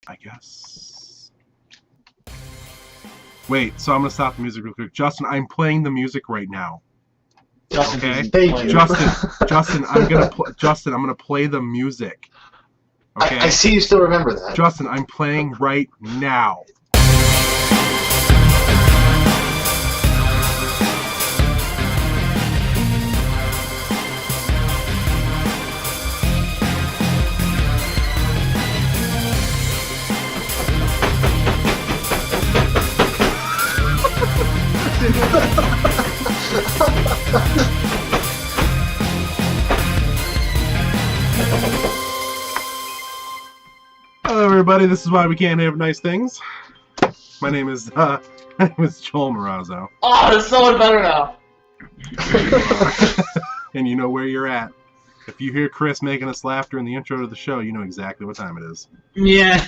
I guess. Wait, so I'm gonna stop the music real quick. Justin, I'm playing the music right now. Okay, Thank you. Justin, I'm gonna play the music. Okay. I see you still remember that. Justin, I'm playing right now. Hello, everybody. This is why we can't have nice things. My name is Joel Marazzo. Oh, it's so much better now. And you know where you're at. If you hear Chris making us laughter in the intro to the show, you know exactly what time it is. Yeah.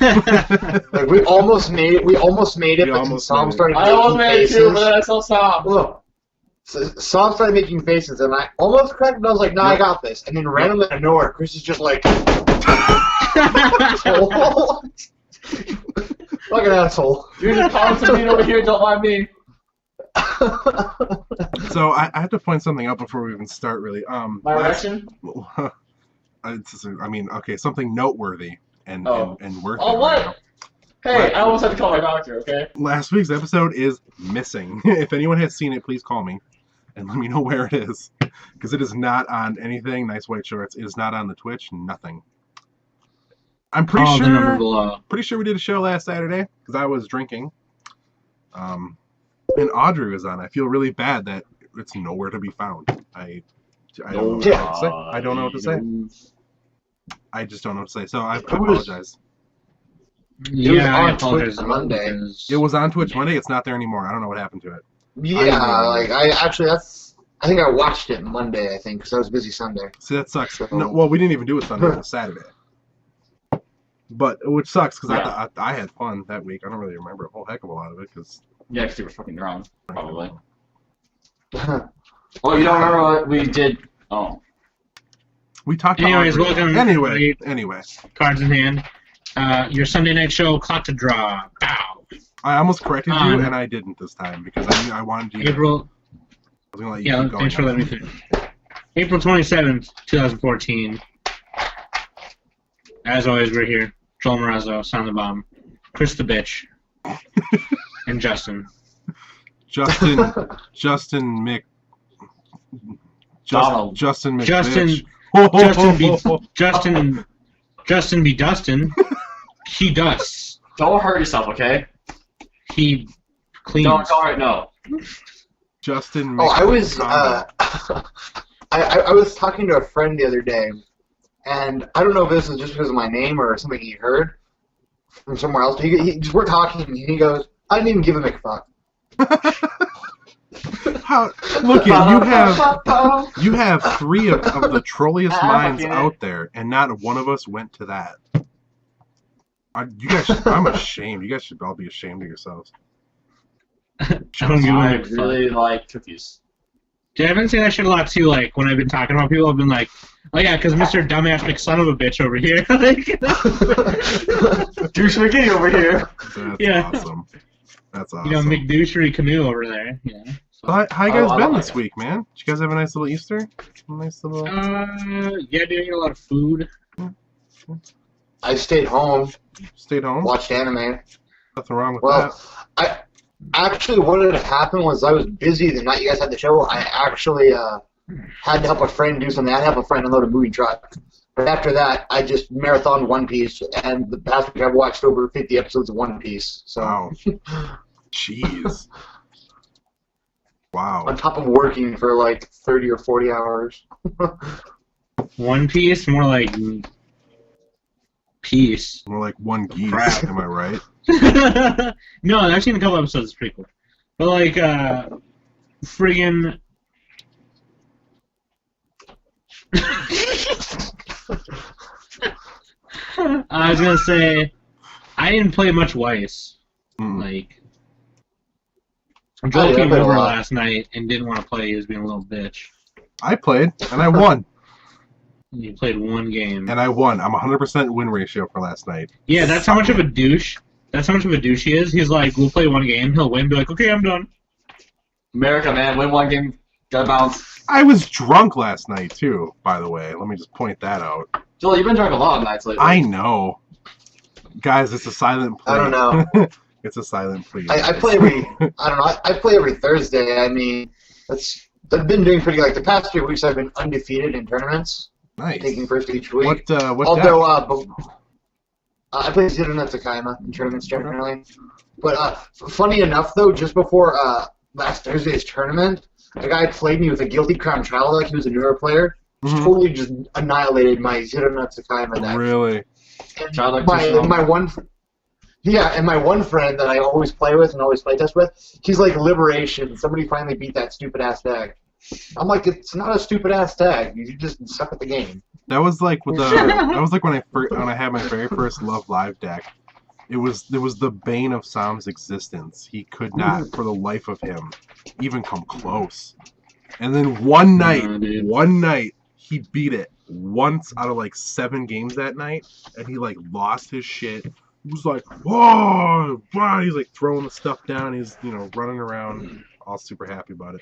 Like, we almost made it. But Sam started I making almost made it faces. too, but then I saw Sam. Look, so Sam started making faces, and I almost cracked, and I was like, "No, I got this." And then randomly out of nowhere, Chris is just like, asshole. Like an asshole. You're just commenting over here, don't mind me. So I have to point something out before we even start, really. My reaction? Okay, something noteworthy and worth. Oh, it what? right now. Hey, I almost had to call my doctor, okay? Last week's episode is missing. If anyone has seen it, please call me and let me know where it is, because it is not on anything. Nice White Shorts. It is not on the Twitch. Nothing. I'm pretty Call sure. the number below. Pretty sure we did a show last Saturday because I was drinking. And Audrey was on. I feel really bad that it's nowhere to be found. I don't know what to say. I don't know what to say. I just don't know what to say. So I apologize. Yeah, I on Twitch apologize. Monday. It was on Twitch Monday. It's not there anymore. I don't know what happened to it. Yeah, I think I watched it Monday. I think because I was busy Sunday. See, that sucks. So- No, well, we didn't even do it Sunday. It was Saturday. But which sucks because I had fun that week. I don't really remember a whole heck of a lot of it because. Yeah, because you were fucking drunk, probably. Well, you don't remember what we did? Oh. We talked Anyways, about Audrey. welcome. Anyway. Cards in hand. Your Sunday night show, Clock to Draw. Bow. I almost corrected you, and I didn't this time because I wanted you. April. I was gonna let you keep going. Thanks for letting me finish. April 27th, 2014. As always, we're here. Joel Marazzo, Sound the Bomb, Chris the Bitch, and Justin. Justin Mc. Donald. Justin McBitch. Justin be Dustin. He dusts. Don't hurt yourself, okay? He cleans. No. Justin. Oh, I was I was talking to a friend the other day, and I don't know if this is just because of my name or something he heard from somewhere else. We're talking, and he goes, "I didn't even give him a fuck." Look, you have three of the trolliest minds out there, and not one of us went to that. You guys, I'm ashamed. You guys should all be ashamed of yourselves. I don't give I a fuck. really like cookies. Dude, I've been saying that shit a lot too. Like when I've been talking about people, I've been like, "Oh yeah, because Mr. Dumbass McSon of a bitch over here." Douche McGee over here. That's awesome. That's awesome. You know, McDouchery Canoe over there. Yeah. So how you guys I been like this it. week, man? Did you guys have a nice little Easter? Nice little. Yeah, dude, I ate a lot of food. I stayed home, Stayed home. watched anime. Nothing wrong with Well, that. what had happened was I was busy the night you guys had the show. I actually had to help a friend do something. I had to help a friend unload a moving truck. But after that, I just marathoned One Piece, and the past week I've watched over 50 episodes of One Piece. So Wow. Jeez. Wow. on top of working for like 30 or 40 hours. One Piece, more like peace. More like one geese. Crap. Am I right? No, I've seen a couple episodes. It's pretty cool. But like, friggin'. I was gonna say, I didn't play much Weiss. Like, Joel came over last night and didn't want to play. He was being a little bitch. I played and I won. You played one game. And I won. I'm 100% win ratio for last night. Yeah, that's how much of a douche. That's how much of a douche he is. He's like, we'll play one game, he'll win, be like, okay, I'm done. America, man, win one game, gotta bounce. I was drunk last night, too, by the way. Let me just point that out. Joel, you've been drunk a lot of nights lately. I know. Guys, it's a silent plea. I don't know. It's a silent plea. I play every. I don't know. I play every Thursday. I mean, I've been doing pretty. Like the past 3 weeks, I've been undefeated in tournaments. Nice. Taking first each week. What Although, deck? I play Zero no Tsukaima in tournaments generally. But funny enough, though, just before last Thursday's tournament, a guy played me with a Guilty Crown Travel deck. He was a newer player. Mhm. Totally just annihilated my Zero no Tsukaima deck. Really? And Travel deck my, too strong. my one. Yeah, and my one friend that I always play with and always play test with, he's like, Liberation. Somebody finally beat that stupid ass deck. I'm like, it's not a stupid ass deck. You just suck at the game. That was like with that was like when I had my very first Love Live deck. It was the bane of Sam's existence. He could not, for the life of him, even come close. And then one night, he beat it once out of like 7 games that night, and he like lost his shit. He was like, whoa, wow. He's like throwing the stuff down. He's running around, all super happy about it.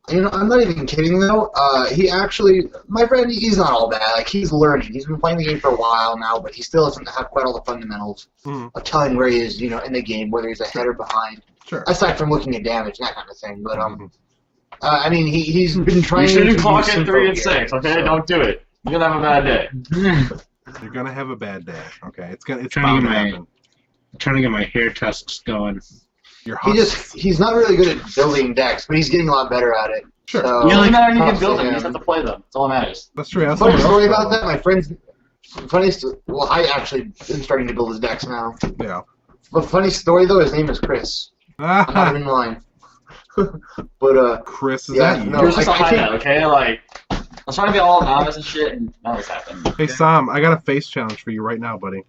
I'm not even kidding though. He actually, my friend, he's not all bad. Like he's learning. He's been playing the game for a while now, but he still doesn't have quite all the fundamentals of telling where he is, in the game, whether he's ahead or behind. Sure. Aside from looking at damage and that kind of thing. But I mean, he's been trying. You to shouldn't clock use in some 3 and gear, 6, okay? so- Don't do it. You're gonna have a bad day. You're gonna have a bad day. Okay, it's Trying bound to to get happen. trying to get my hair tusks going. Your He's not really good at building decks, but he's getting a lot better at it. Sure. So, It doesn't matter if you props can build to them, you him. just have to play them. That's all that matters. That's true. That's Funny someone story else's about that, problem. my friend's well, I actually am starting to build his decks now. Yeah. But funny story though, his name is Chris. I'm not even lying. But Chris, is yeah, that you? no, You're just a I think- hideout, okay? Like, I was trying to be all anonymous and shit, and none of this happened. Hey Sam, I got a face challenge for you right now, buddy.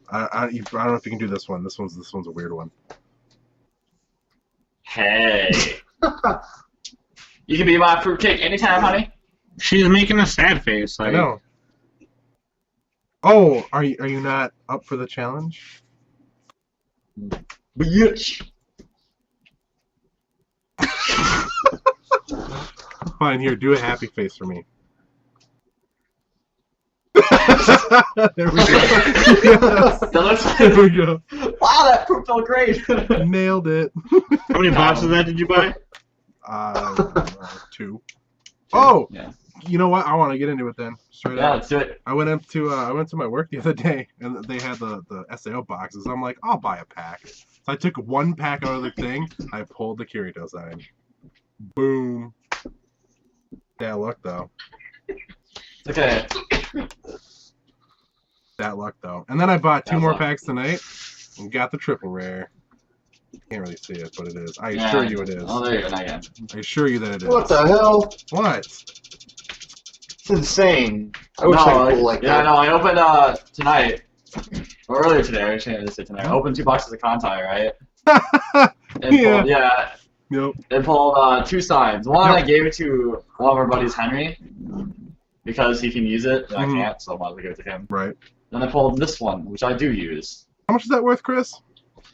I don't know if you can do this one. This one's a weird one. Hey. You can be my fruitcake anytime, honey. She's making a sad face. I Like, know. Oh, are you not up for the challenge? Bitch. Fine, here, do a happy face for me. There we go. Yes. That looks There we go. Wow, that fruit felt great. Nailed it. How many boxes of that did you buy? 2. Oh, Yeah. you know what? I want to get into it then. Straight Yeah, up. let's do it. I went to my work the other day, and they had the SAO boxes. I'm like, I'll buy a pack. So I took 1 pack out of the thing. I pulled the Kirito sign. Boom. That luck though. Okay. That luck though. And then I bought 2 That's more luck. packs tonight and got the triple rare. Can't really see it, but it is. I Yeah. assure you it is. Oh, there you go. Now you can. I assure you that it is. what the hell? What? It's insane. I wish I could pull like yeah, that. no, I opened tonight, or earlier today, I shouldn't say tonight. I opened 2 boxes of Kantai, right? And Yeah. pulled, yeah, Nope. and pulled 2 signs. One, Yep. I gave it to one of our buddies, Henry, because he can use it, and I Mhm. can't, so I wanted to give it to him. Right. Then I pulled this one, which I do use. How much is that worth, Chris?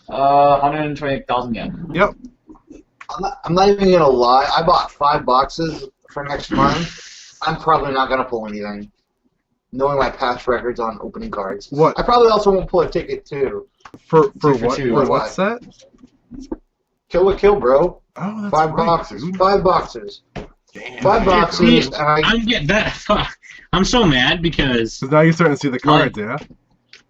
120,000 yen. Yep. I'm not even gonna lie. I bought 5 boxes for next month. I'm probably not gonna pull anything, knowing my past records on opening cards. What? I probably also won't pull a ticket too. For 2 for what? 2. For For what what? set? Kill what kill, bro. Oh, that's 5 right, boxes. dude. 5 boxes. Damn. 5 boxes. And I'm getting that. Fuck. I'm so mad because So now you're starting to see the cards, yeah?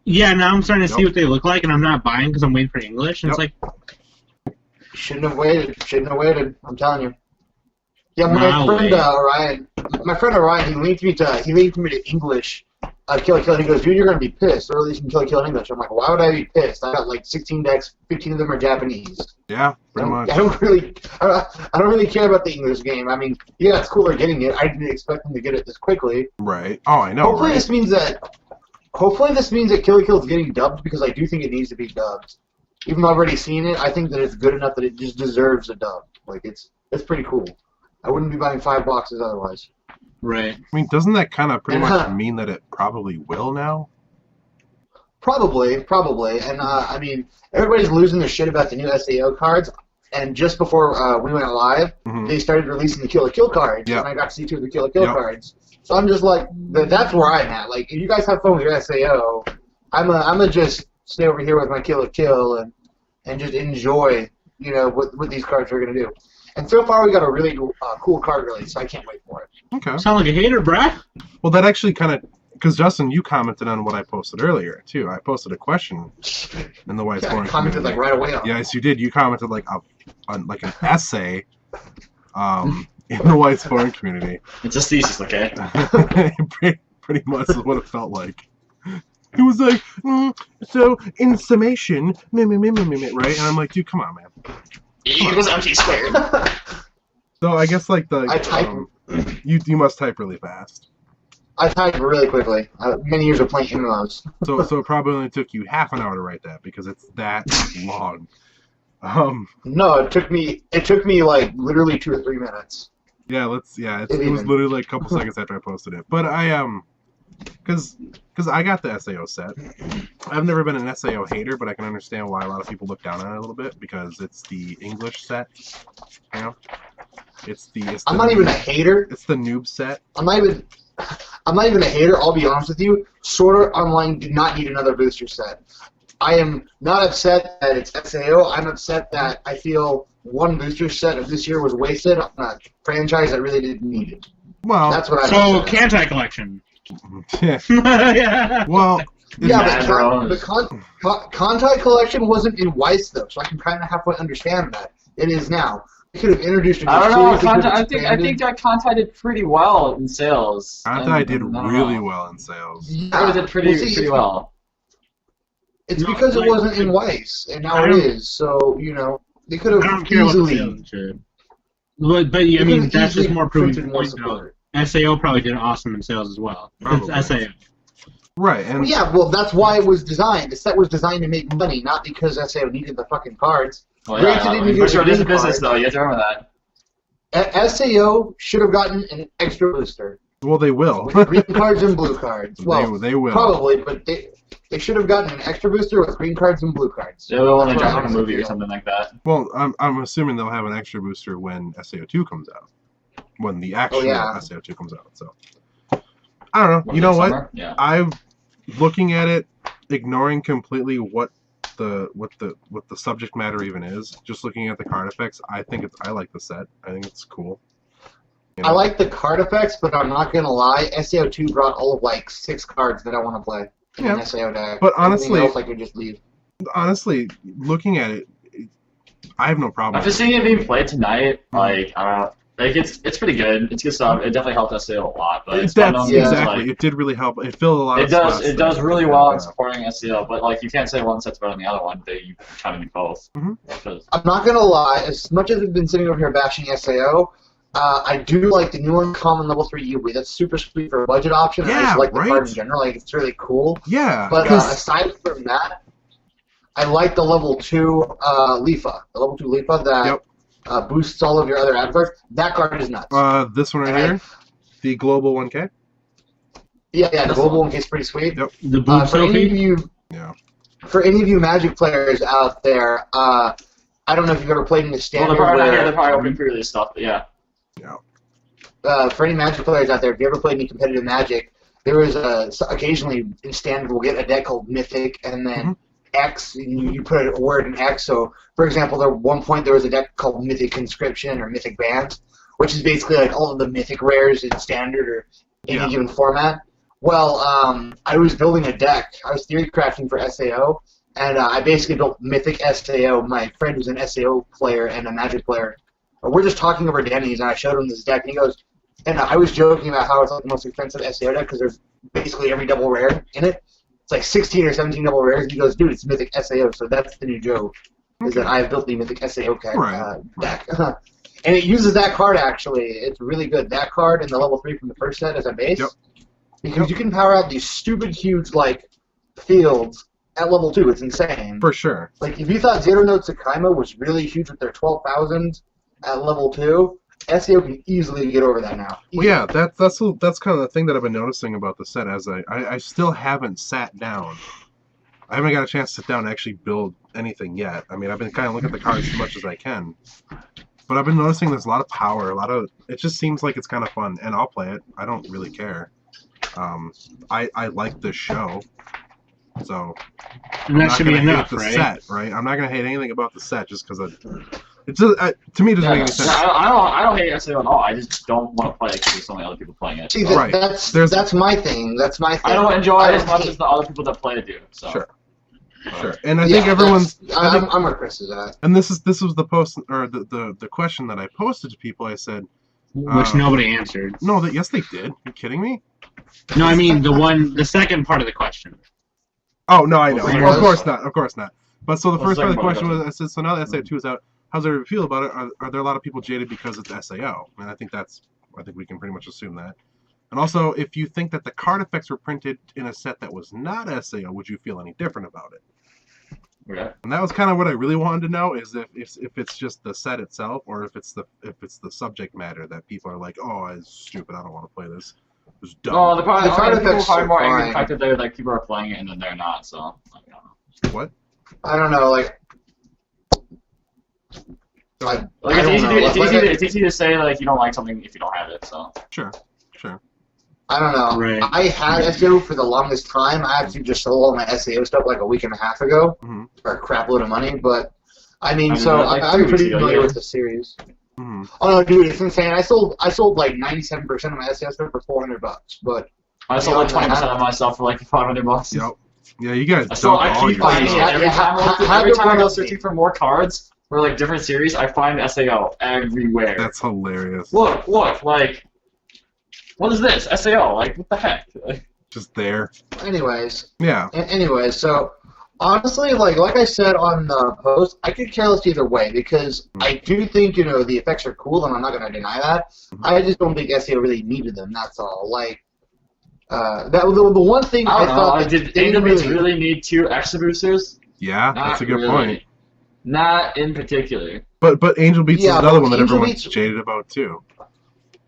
yeah, now I'm starting to see Yep. what they look like, and I'm not buying because I'm waiting for English. And Yep. it's like, shouldn't have waited. Shouldn't have waited. I'm telling you. Yeah, my I'll friend wait. Orion. My friend Orion. He linked me to English. Kill and He goes, dude, you're gonna be pissed. Or at least you can Kill in English. I'm like, why would I be pissed? I got like 16 decks. 15 of them are Japanese. Yeah, pretty much. I don't really care about the English game. I mean, yeah, it's cool they're getting it. I didn't expect them to get it this quickly. Right. Oh, I know, Hopefully right? this means that Kill is getting dubbed because I do think it needs to be dubbed. Even though I've already seen it, I think that it's good enough that it just deserves a dub. Like it's pretty cool. I wouldn't be buying 5 boxes otherwise. Right. I mean, doesn't that kind of pretty much Uh-huh. mean that it probably will now? Probably. And I mean, everybody's losing their shit about the new SAO cards. And just before we went live, Mhm. they started releasing the Kill la Kill cards, Yep. and I got to see 2 of the Kill la Kill Yep. cards. So I'm just like, that's where I'm at. Like, if you guys have fun with your SAO, I'm a just stay over here with my Kill la Kill and just enjoy, what these cards are gonna do. And so far, we got a really cool card release, so I can't wait for it. Okay. Sound like a hater, bruh. Well, that actually kind of, because Justin, you commented on what I posted earlier too. I posted a question in the White Yeah, I Forum commented community. like right away on it. Yes, you did. You commented like on like an essay in the White Forum community. It's a thesis, okay? Pretty much is what it felt like. It was like, so in summation, right? And I'm like, dude, come on, man. Equals MC squared. So I guess like I type. you must type really fast. I type really quickly. Many years of playing MMOs. So it probably only took you half an hour to write that because it's that long. No, it took me like literally 2 or 3 minutes. Yeah, it was literally like a couple seconds after I posted it. But because I got the SAO set. I've never been an SAO hater, but I can understand why a lot of people look down on it a little bit because it's the English set. You know, it's the I'm not even a hater. It's the noob set. I'm not even a hater. I'll be honest with you. Sword Art Online did not need another booster set. I am not upset that it's SAO. I'm upset that I feel one booster set of this year was wasted on a franchise that really didn't need it. Well, That's what I'm So, upset. Kantai collection. yeah. Yeah. Well, Yeah, Mad but Bros. the Kantai collection wasn't in Weiss though, so I can kind of halfway understand that. It is now. They could have introduced a new I don't know. series, they could have I think expanded. that Kantai did pretty well in sales. Kantai did I don't really know. well in sales. Yeah, It did pretty see, pretty well. It's No, because like- it wasn't in Weiss, and now I it don't- is. So they could I don't have care about the sales easily. and shit. But I they could mean, have that's easily just more proving printed the more point, though. support. SAO probably did awesome in sales as well. Probably. It's SAO. Right, and Well, yeah, well, that's why it was designed. The set was designed to make money, not because SAO needed the fucking cards. Well, Granted, yeah, it I mean, didn't for get sure, it is a green business cards. though. You have to remember that. SAO should have gotten an extra booster. well, they will. With green cards and blue cards. Well, they will. probably, but they should have gotten an extra booster with green cards and blue cards. They will only That's drop what in a I movie or feel. something like that. Well, I'm assuming they'll have an extra booster when SAO2 comes out. When the actual yeah. SAO2 comes out. So I don't know. You know what? Summer? Yeah. I'm looking at it, ignoring completely what the subject matter even is. Just looking at the card effects, I like the set. I think it's cool. You know? I like the card effects, but I'm not gonna lie. SAO2 brought all of like 6 cards that I want to play in Yeah. an SAO deck. But Everything honestly- else I could just leave. Honestly, looking at it, I have no problem. After with it. seeing it being played tonight, like I don't know, like it's pretty good. It's good stuff. It definitely helped us SEO a lot, but it's one of That's those things, exactly. like, It did really help. It filled a lot it of does spots it that- does really well in yeah. supporting SEO, but like you can't say one set's better than the other one. You kind of do both. Mhm. Because- I'm not gonna lie. As much as I've been sitting over here bashing SAO, I do like the new uncommon level 3 UB. That's super sweet for a budget option. And I Yeah, just like the right? card in general. Like it's really cool. Yeah, But 'cause- aside from that, I like the level 2 Leafa. The level 2 Leafa that boosts all of your other avatars. That card is nuts. this one right And I- here, the global 1K. yeah, the this global one. one gets pretty sweet. Yep. The boob For any of selfie? you, Yeah. for any of you Magic players out there, I don't know if you've ever played in the Well, standard. they're probably not where- here. They're probably open pre-release stuff, but yeah. For any Magic players out there, if you ever played any competitive Magic, there is occasionally in standard we'll get a deck called Mythic, and then X, and you put a word in X. So, for example, there one point there was a deck called Mythic Conscription or Mythic Band, which is basically like all of the Mythic rares in standard or any given format. Well, I was building a deck. I was theory crafting for SAO, and I basically built Mythic SAO. My friend who's an SAO player and a Magic player, we're just talking over Denny's, and I showed him this deck, and he goes, and I was joking about how it's like the most expensive SAO deck because there's basically every double rare in it. It's like 16 or 17 double rares. And he goes, dude, it's Mythic SAO, so that's the new joke, is that I have built the Mythic SAO deck. And it uses that card, actually. It's really good. That card and the level 3 from the first set as a base. Yep. Because you can power out these stupid huge, like, fields at level 2. It's insane. For sure. Like, if you thought Zero Note Tsukaima was really huge with their 12,000 at level 2, SEO can easily get over that now. Well, yeah, that's kind of the thing that I've been noticing about the set. As I still haven't sat down. I haven't got a chance to sit down and actually build anything yet. I mean, I've been kind of looking at the cards as much as I can. But I've been noticing there's a lot of power, it just seems like it's kind of fun, and I'll play it. I don't really care. I like this show, so and that should be enough, the right? set, right? I'm not gonna hate anything about the set just because it just to me it doesn't make any sense. I don't hate SEO at all. I just don't want to play it because there's so many other people playing it. See, Right. that's my thing. That's my thing. I don't enjoy it as much as the other people that play it do. So. Sure. And I think everyone's. I'm where Chris is at. And this was the post or the question that I posted to people. I said, Which nobody answered. no, yes they did. Are you kidding me? No, I mean the second part of the question. Oh no, I know. Well, Of course not. But so the What's first the part of the second question was, I said, so now that SAO2 is out, how's everybody feel about it? Are there a lot of people jaded because it's SAO? And I think we can pretty much assume that. And also, if you think that the card effects were printed in a set that was not SAO, would you feel any different about it? Okay. And that was kind of what I really wanted to know, is if it's just the set itself, or if it's the subject matter that people are like, oh, it's stupid, I don't want to play this. It was dumb. No, the card effects effects are are more angry at fine. the fact that they're like people are playing it and then they're not. So I don't know. What? I don't know, like. Like I don't know. it's easy to say like you don't like something if you don't have it. So Sure. I don't know. Right. I had SEO for the longest time. I actually just sold all my SEO stuff like a week and a half ago Mhm. for a crap load of money. But I mean, like I'm 3 pretty weeks ago, familiar yeah. with the series. Mhm. Oh no, dude, it's insane. I sold like 97% of my SEO stuff for $400. But I sold like 20% of myself for like $500. Yep. Yeah, you guys So dump I all keep your finding it stuff. every time I go searching for more cards for like different series. I find SAO everywhere. That's hilarious. Look, like, what is this SAO? Like, what the heck? Just there. anyways, Yeah. anyways, so honestly, like I said on the post, I could care less either way because I do think the effects are cool, and I'm not gonna deny that. I just don't think SEO really needed them. That's all. Like. The one thing I I don't know. thought Like, did Angel Beats really need 2 extra boosters? Yeah, Not that's a good really. point. Not in particular. But Angel Beats Yeah, is another but one that Angel everyone's Beats- jaded about too.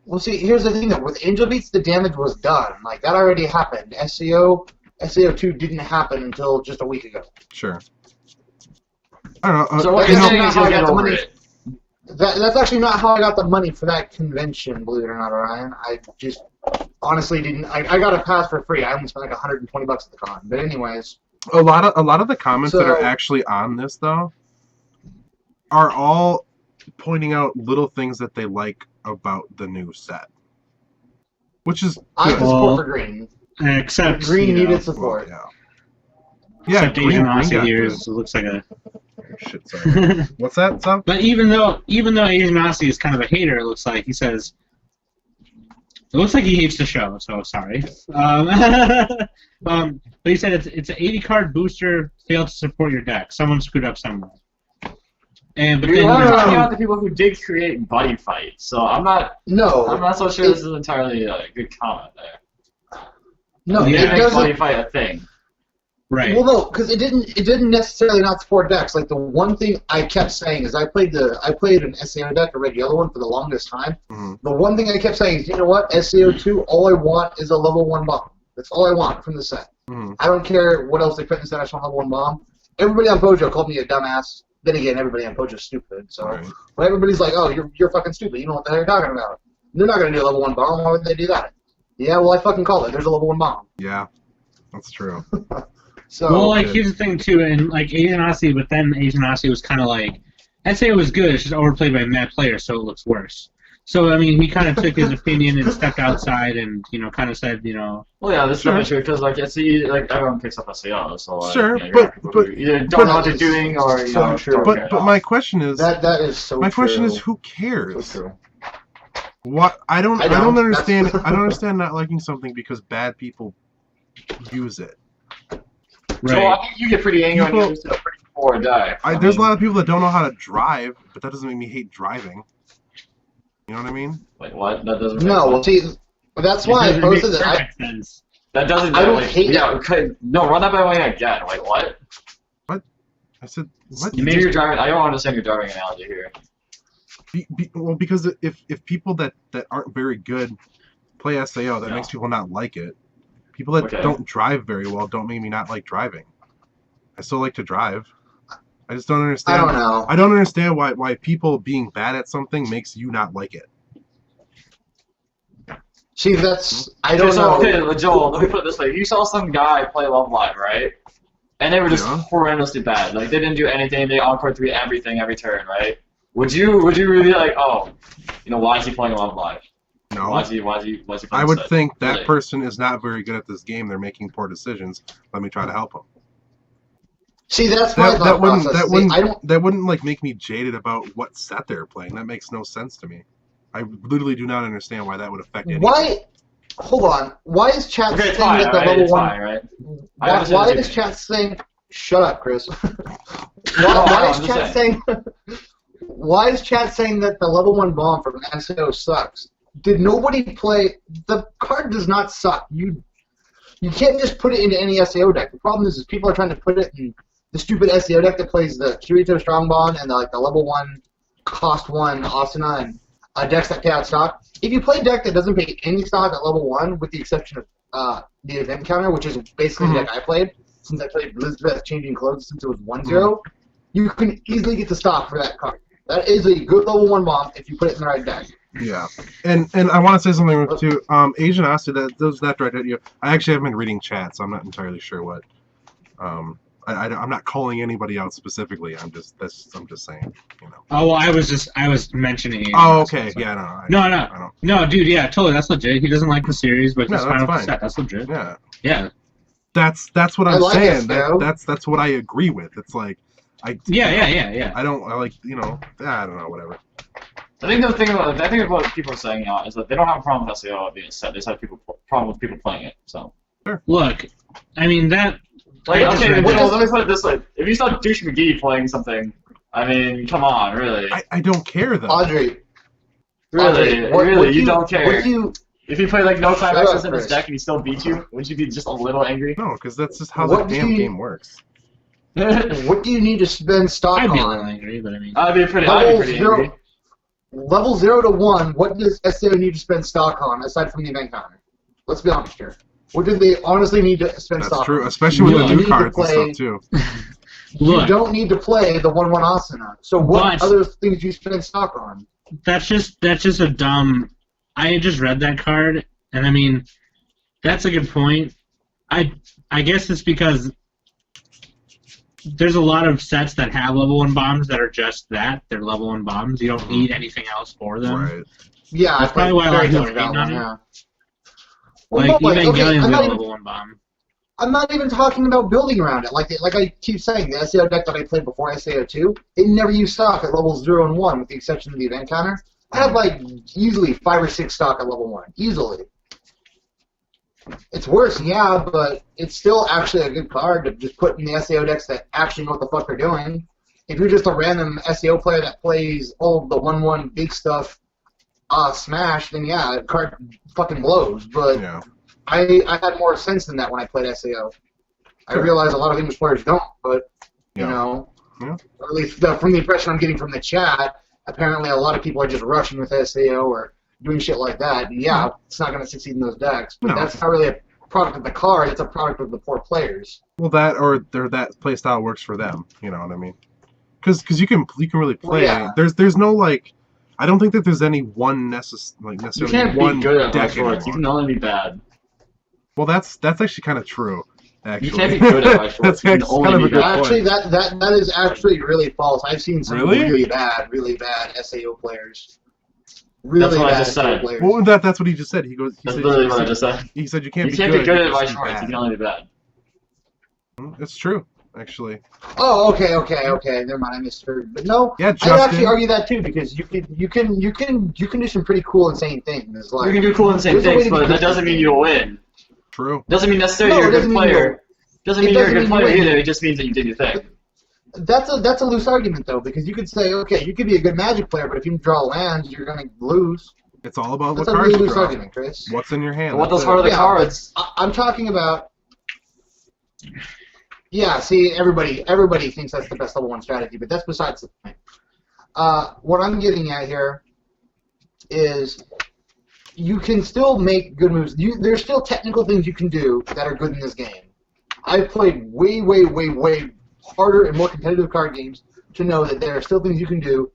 Well, see, here's the thing though. With Angel Beats, the damage was done. Like that already happened. SEO2 didn't happen until just a week ago. Sure. I don't know. So what you you're know- saying is how you'll I get got the over money- it. That's actually not how I got the money for that convention. Believe it or not, Ryan. I just honestly didn't. I got a pass for free. I only spent like $120 at the con. But anyways, A lot of the comments that are So- actually on this though are all pointing out little things that they like about the new set, which is I good. can Well, support for green. Except Green you know, needed support. Well, yeah. except Green Asian got Aussie here good. is, it looks like a. Shit, sorry. What's that, Sam? But even though Asian Aussie is kind of a hater, it looks like he says. It looks like he hates the show, so sorry. But he said it's an 80 card booster failed to support your deck. Someone screwed up somewhere. But You're then talking about the people who did create Buddy Fight, so I'm not so sure this is entirely a good comment there. No, You it didn't make doesn't. Buddy Fight a thing. right. Well, no, because it didn't necessarily not support decks. Like the one thing I kept saying is I played an SEO deck, a red yellow one, for the longest time. Mhm. The one thing I kept saying is, you know what, SEO2, all I want is a level 1 bomb. That's all I want from the set. Mhm. I don't care what else they put in the set. I just want a level 1 bomb. Everybody on Pojo called me a dumbass. Then again, everybody on Pojo is stupid. So, Right. but everybody's like, oh, you're fucking stupid. You know what the hell you're talking about. They're not gonna do a level 1 bomb. Why would they do that? Yeah, well, I fucking call it. There's a level 1 bomb. Yeah, that's true. So. Well, like good. here's the thing too, and like Asian Aussie, but then Asian Aussie was kind of like, I'd say it was good. It's just overplayed by mad players, so it looks worse. So I mean, he kind of took his opinion and stepped outside, and kind of said, Well, yeah, that's Sure. definitely true because like like everyone picks up SEO, so like, Sure, you got people but- who either don't know what they're doing or So know true. don't care at But all. my question is, That is so my question true. is, who So cares? true. What I don't I don't. understand. That's- I don't understand not liking something because bad people use it. So right. I think you get pretty angry when People- you lose to a pretty poor deck. There's a lot of people that don't know how to drive, but that doesn't make me hate driving. You know what I mean? Like what? That doesn't. Make No, sense. well, see, that's why I It makes posted that. perfect sense. That doesn't. I don't like, hate yeah, okay, no, run that by me again. Like what? I said what? Maybe you're driving. I don't understand your driving analogy here. Well, because if people that aren't very good play SAO, that makes people not like it. People that don't drive very well don't make me not like driving. I still like to drive. I just don't understand. I don't know. I don't understand why people being bad at something makes you not like it. See, I don't know. Okay, Joel, let me put it this way. You saw some guy play Love Live, right? And they were just horrendously bad. Like, they didn't do anything. They Encore 3 everything every turn, right? Would you really be like, oh, why is he playing Love Live? No. Why is he playing I would think that really? person is not very good at this game. They're making poor decisions. Let me try to help them. See, that's my thought process. That wouldn't like make me jaded about what set they're playing. That makes no sense to me. I literally do not understand why that would affect anything. Why? Hold on. Why is chat saying that the level one? Right? Why is chat saying? Shut up, Chris. Why is chat saying? Why is chat saying that the level 1 bomb from SAO sucks? Did nobody play? The card does not suck. You can't just put it into any SAO deck. The problem is people are trying to put it in the stupid SAO deck that plays the Kirito Strong Bond and the level 1 cost 1 Asuna and decks that pay out stock. If you play a deck that doesn't pay any stock at level 1, with the exception of the event counter, which is basically the deck I played, since I played Elizabeth Changing Clothes since it was 1-0, you can easily get the stock for that card. That is a good level 1 bomb if you put it in the right deck. Yeah, and I want to say something too. Asian Austin, that directed at you. I actually haven't been reading chat, so I'm not entirely sure what. I'm not calling anybody out specifically. I'm just saying, Oh, well, I was mentioning. Oh, okay, yeah, no, dude, yeah, totally, that's legit. He doesn't like the series, but just final fine. set, that's legit. Yeah, yeah. That's what I'm saying. That's what I agree with. It's like, Yeah. I don't know, whatever. I think what people are saying now is that they don't have a problem with SEO being set. They just have problem with people playing it. So. Sure. Look, I mean that. Like, okay, let me put it this way: if you saw Douche McGee playing something, I mean, come on, really. I don't care though. Audrey. Really, you don't care. If you play like no climaxes in his deck and he still beats you, wouldn't you be just a little angry? No, because that's just how the damn game works. What do you need to spend stock on? I'd be a little angry, but I mean. I'd be pretty angry. Level 0 to 1, what does SAO need to spend stock on, aside from the event counter? Let's be honest here. What do they honestly need to spend stock on? That's true, especially with the new cards and stuff, too. You don't need to play the 1/1 Asuna. So what other things do you spend stock on? That's just a dumb... I just read that card, and I mean, that's a good point. I guess it's because there's a lot of sets that have level 1 bombs that are just that. They're level 1 bombs. You don't need anything else for them. Right. Yeah, that's probably why a lot of people hate on it. Yeah. Like, Evangelion's got a level 1 bomb. I'm not even talking about building around it. Like I keep saying, the SAO deck that I played before SAO 2, it never used stock at levels 0 and 1, with the exception of the event counter. I had like easily 5 or 6 stock at level 1, easily. It's worse, yeah, but it's still actually a good card to just put in the SAO decks that actually know what the fuck they're doing. If you're just a random SAO player that plays all the 1/1 big stuff, Smash, then yeah, the card fucking blows. But yeah. I had more sense than that when I played SAO. I realize a lot of English players don't, but you know, or at least from the impression I'm getting from the chat, apparently a lot of people are just rushing with SAO or doing shit like that. And yeah, it's not going to succeed in those decks. But that's not really a product of the card, it's a product of the poor players. Well, that play style works for them. You know what I mean? Because you can really play. Well, yeah. There's no like. I don't think that there's any one necessarily you can't one be good at deck anymore. You can only be bad. Well, that's actually kind of true. Actually. You can't be good at Rush That's you can only be bad. Actually, that is actually really false. I've seen some really bad SAO players. Really that's what bad I just said. players. Well, that's what he just said. That's literally what I just said. He said you can't be good at Rush you can only be bad. It's true, actually. Oh, okay. Never mind, I misheard. But no, yeah, I'd actually argue that too, because you can do some pretty cool, insane things. Like, you can do cool, insane things, but that doesn't mean you'll win. True. Doesn't mean necessarily you're a good player. Doesn't mean you're a good player either. It just means that you did your thing. That's a loose argument though, because you could say, okay, you could be a good Magic player, but if you draw lands, you're gonna lose. It's all about what cards you draw. That's a really loose argument, Chris. What's in your hand? What those are the cards? I'm talking about. Yeah, see, everybody thinks that's the best level 1 strategy, but that's besides the point. what I'm getting at here is you can still make good moves. There's still technical things you can do that are good in this game. I've played way, way, way, way harder and more competitive card games to know that there are still things you can do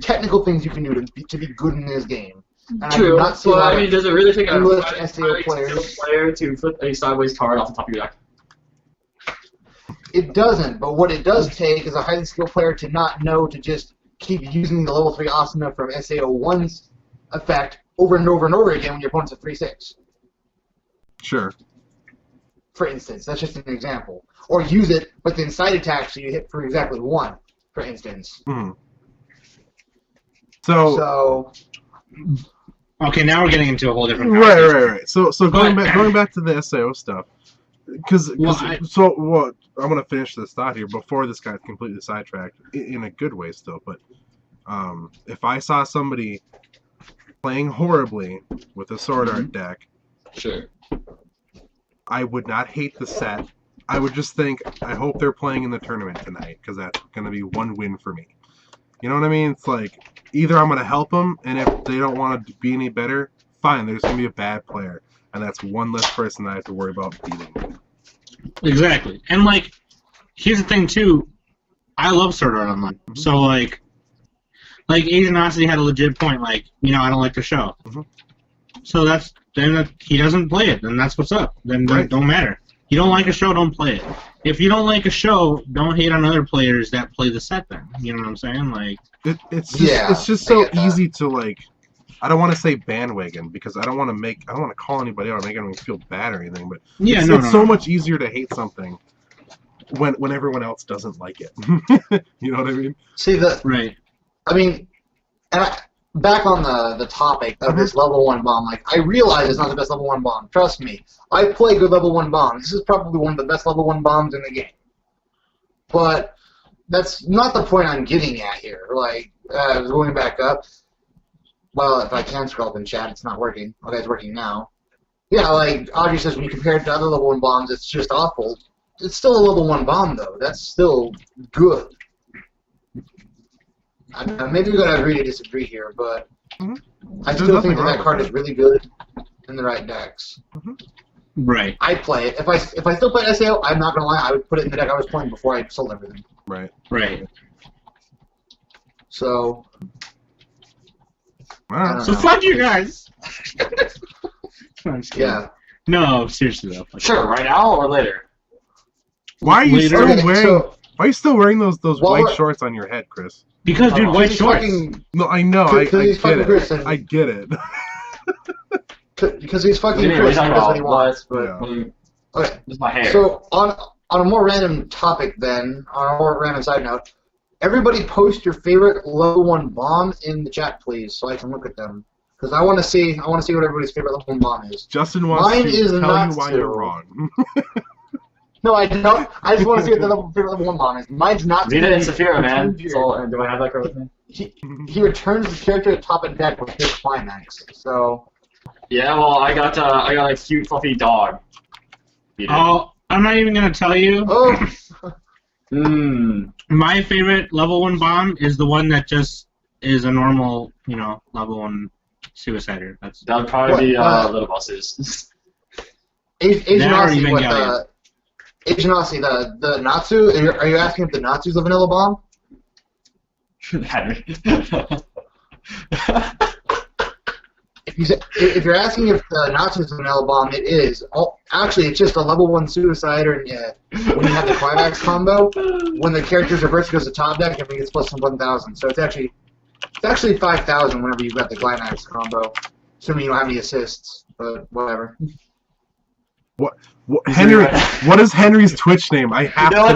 technical things you can do to be good in this game. And True. I mean, does it really take English a SEO player to flip a sideways card off the top of your deck? It doesn't, but what it does take is a highly skilled player to not know to just keep using the level 3 Asana from SAO1's effect over and over and over again when your opponent's a 3/6. Sure. For instance, that's just an example. Or use it, but then side attack so you hit for exactly 1, for instance. Mm-hmm. So okay, now we're getting into a whole different right. So going back to the SAO stuff, because I'm gonna finish this thought here before this guy's completely sidetracked in a good way still. But if I saw somebody playing horribly with a sword art deck, sure, I would not hate the set. I would just think, I hope they're playing in the tournament tonight, because that's gonna be one win for me. You know what I mean? It's like, either I'm going to help them, and if they don't want to be any better, fine, there's going to be a bad player. And that's one less person that I have to worry about beating. Exactly. And, like, here's the thing, too. I love Sword Art Online. Mm-hmm. So, like Asianosity had a legit point, like, I don't like the show. Mm-hmm. So then he doesn't play it, then that's what's up. Then right. Don't matter. You don't like a show, don't play it. If you don't like a show, don't hate on other players that play the set then. You know what I'm saying? Like it's just so easy to, like, I don't want to say bandwagon because I don't want to call anybody out or make anyone feel bad or anything, but it's so much easier to hate something when everyone else doesn't like it. You know what I mean? See right. I mean, back on the topic of this level 1 bomb, like, I realize it's not the best level 1 bomb. Trust me. I play good level 1 bombs. This is probably one of the best level 1 bombs in the game. But that's not the point I'm getting at here. Like, going back up. Well, if I can scroll up in chat, it's not working. Okay, it's working now. Yeah, like Audrey says, when you compare it to other level 1 bombs, it's just awful. It's still a level 1 bomb, though. That's still good. Maybe we're going to agree to disagree here, but I still think that card is really good in the right decks. Right. I'd play it. If I still play SAO, I'm not going to lie, I would put it in the deck I was playing before I sold everything. Right. Right. So... So fuck you guys! Yeah. No, seriously though. Sure, right now or later? Why are you still wearing those white shorts on your head, Chris? Because, dude, white shorts. No, I know. I get it. I get it. Because he's fucking Chris and he does what he wants. But, okay. This is my hair. So, on a more random topic then, on a more random side note, everybody post your favorite level 1 bomb in the chat, please, so I can look at them. Because I want to see what everybody's favorite level 1 bomb is. Justin wants to tell you why you're wrong. No, I don't. I just want to see what the favorite level 1 bomb is. Mine's not. Rita and Saphira, man. Do I have that card with me? He returns the character to top of deck with his climax. So. Yeah, well, I got a cute fluffy dog. Oh, I'm not even gonna tell you. Oh. My favorite level 1 bomb is the one that just is a normal, level 1 suicider. That would probably be Little Bosses. Asianosity, Asianosity, the Natsu. Are you asking if the Natsu's a vanilla bomb? Henry. If you're asking if the Natsu's a vanilla bomb, it is. Actually, it's just a level 1 suicider, and when you have the climax combo, when the character's reverse goes to top deck, everything gets plus 1,000. So it's actually 5,000 whenever you've got the climax combo, assuming you don't have any assists. But whatever. What Henry? What is Henry's Twitch name? I have to know. I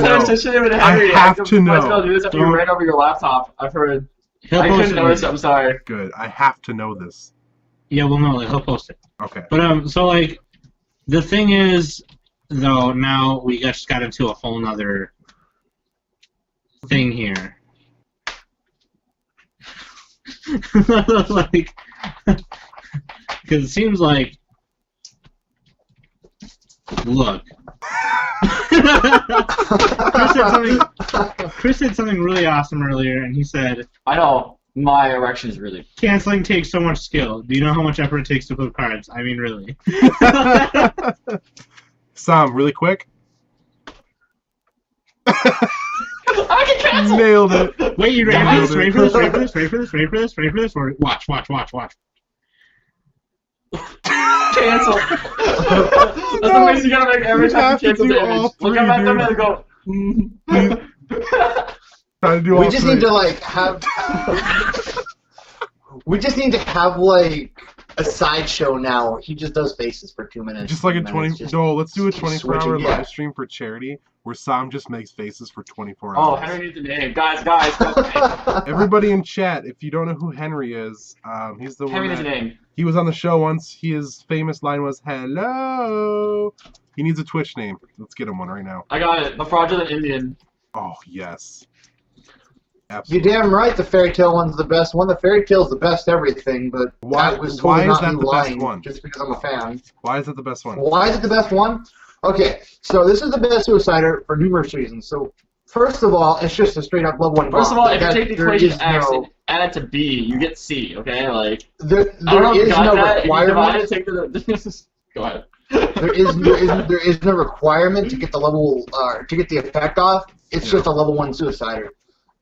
have to know. I do this after you ran over your laptop. I've heard. I couldn't notice it. I'm sorry. Good. I have to know this. Yeah, well, no, he'll post it. Okay. But so like, the thing is, though, now we just got into a whole nother thing here. Like, because it seems like, look, Chris said something really awesome earlier, and he said, I know. My erection is really... Canceling takes so much skill. Do you know how much effort it takes to flip cards? I mean, really. Sam, really quick. I can cancel! Nailed it. Wait, you ready for this? Ready for this? Ready for this? Ready for this? Ready for this? Ready for this? Or watch. Cancel. That's the face you gotta make every time you cancel the image. Look at them and go... We just need to like have. We just need to have like a sideshow now. He just does faces for 2 minutes. Just like a 20. No, let's do a 24-hour yeah. live stream for charity where Sam just makes faces for 24 Oh, hours. Henry needs a name, guys. Everybody in chat, if you don't know who Henry is, he's the Henry one. needs a name. He was on the show once. His famous line was "Hello." He needs a Twitch name. Let's get him one right now. I got it. The Fraudulent Indian. Oh yes. You're Absolutely. damn right. The fairy tale one's the best one. The fairy tale's the best everything, but Why- that was why totally is not that me the best lying one? just because I'm a fan. Why is it the best one? Why is it the best one? Okay, so this is the best Suicider for numerous reasons. So first of all, it's just a straight up level 1 bomb. First of all, if you That take the there equation is X no- and add it to B, you get C, okay? Like, there I don't know if is you got no that. If you divide requirement. it, take the... Go ahead. There is no requirement to get the level to get the effect off. It's just a level 1 Suicider.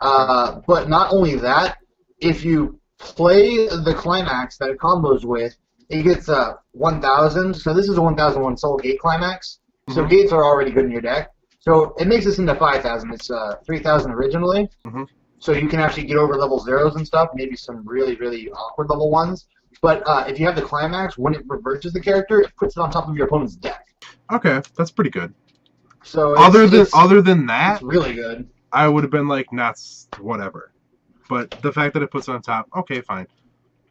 But not only that, if you play the climax that it combos with, it gets 1,000. So this is a 1,001 soul gate climax. So gates are already good in your deck. So it makes this into 5,000. It's 3,000 originally. So you can actually get over level 0s and stuff, maybe some really, really awkward level 1s. But if you have the climax, when it reverses the character, it puts it on top of your opponent's deck. Okay, that's pretty good. So Other it's than that, it's really good. I would have been like, nuts, whatever. But the fact that it puts it on top, okay, fine.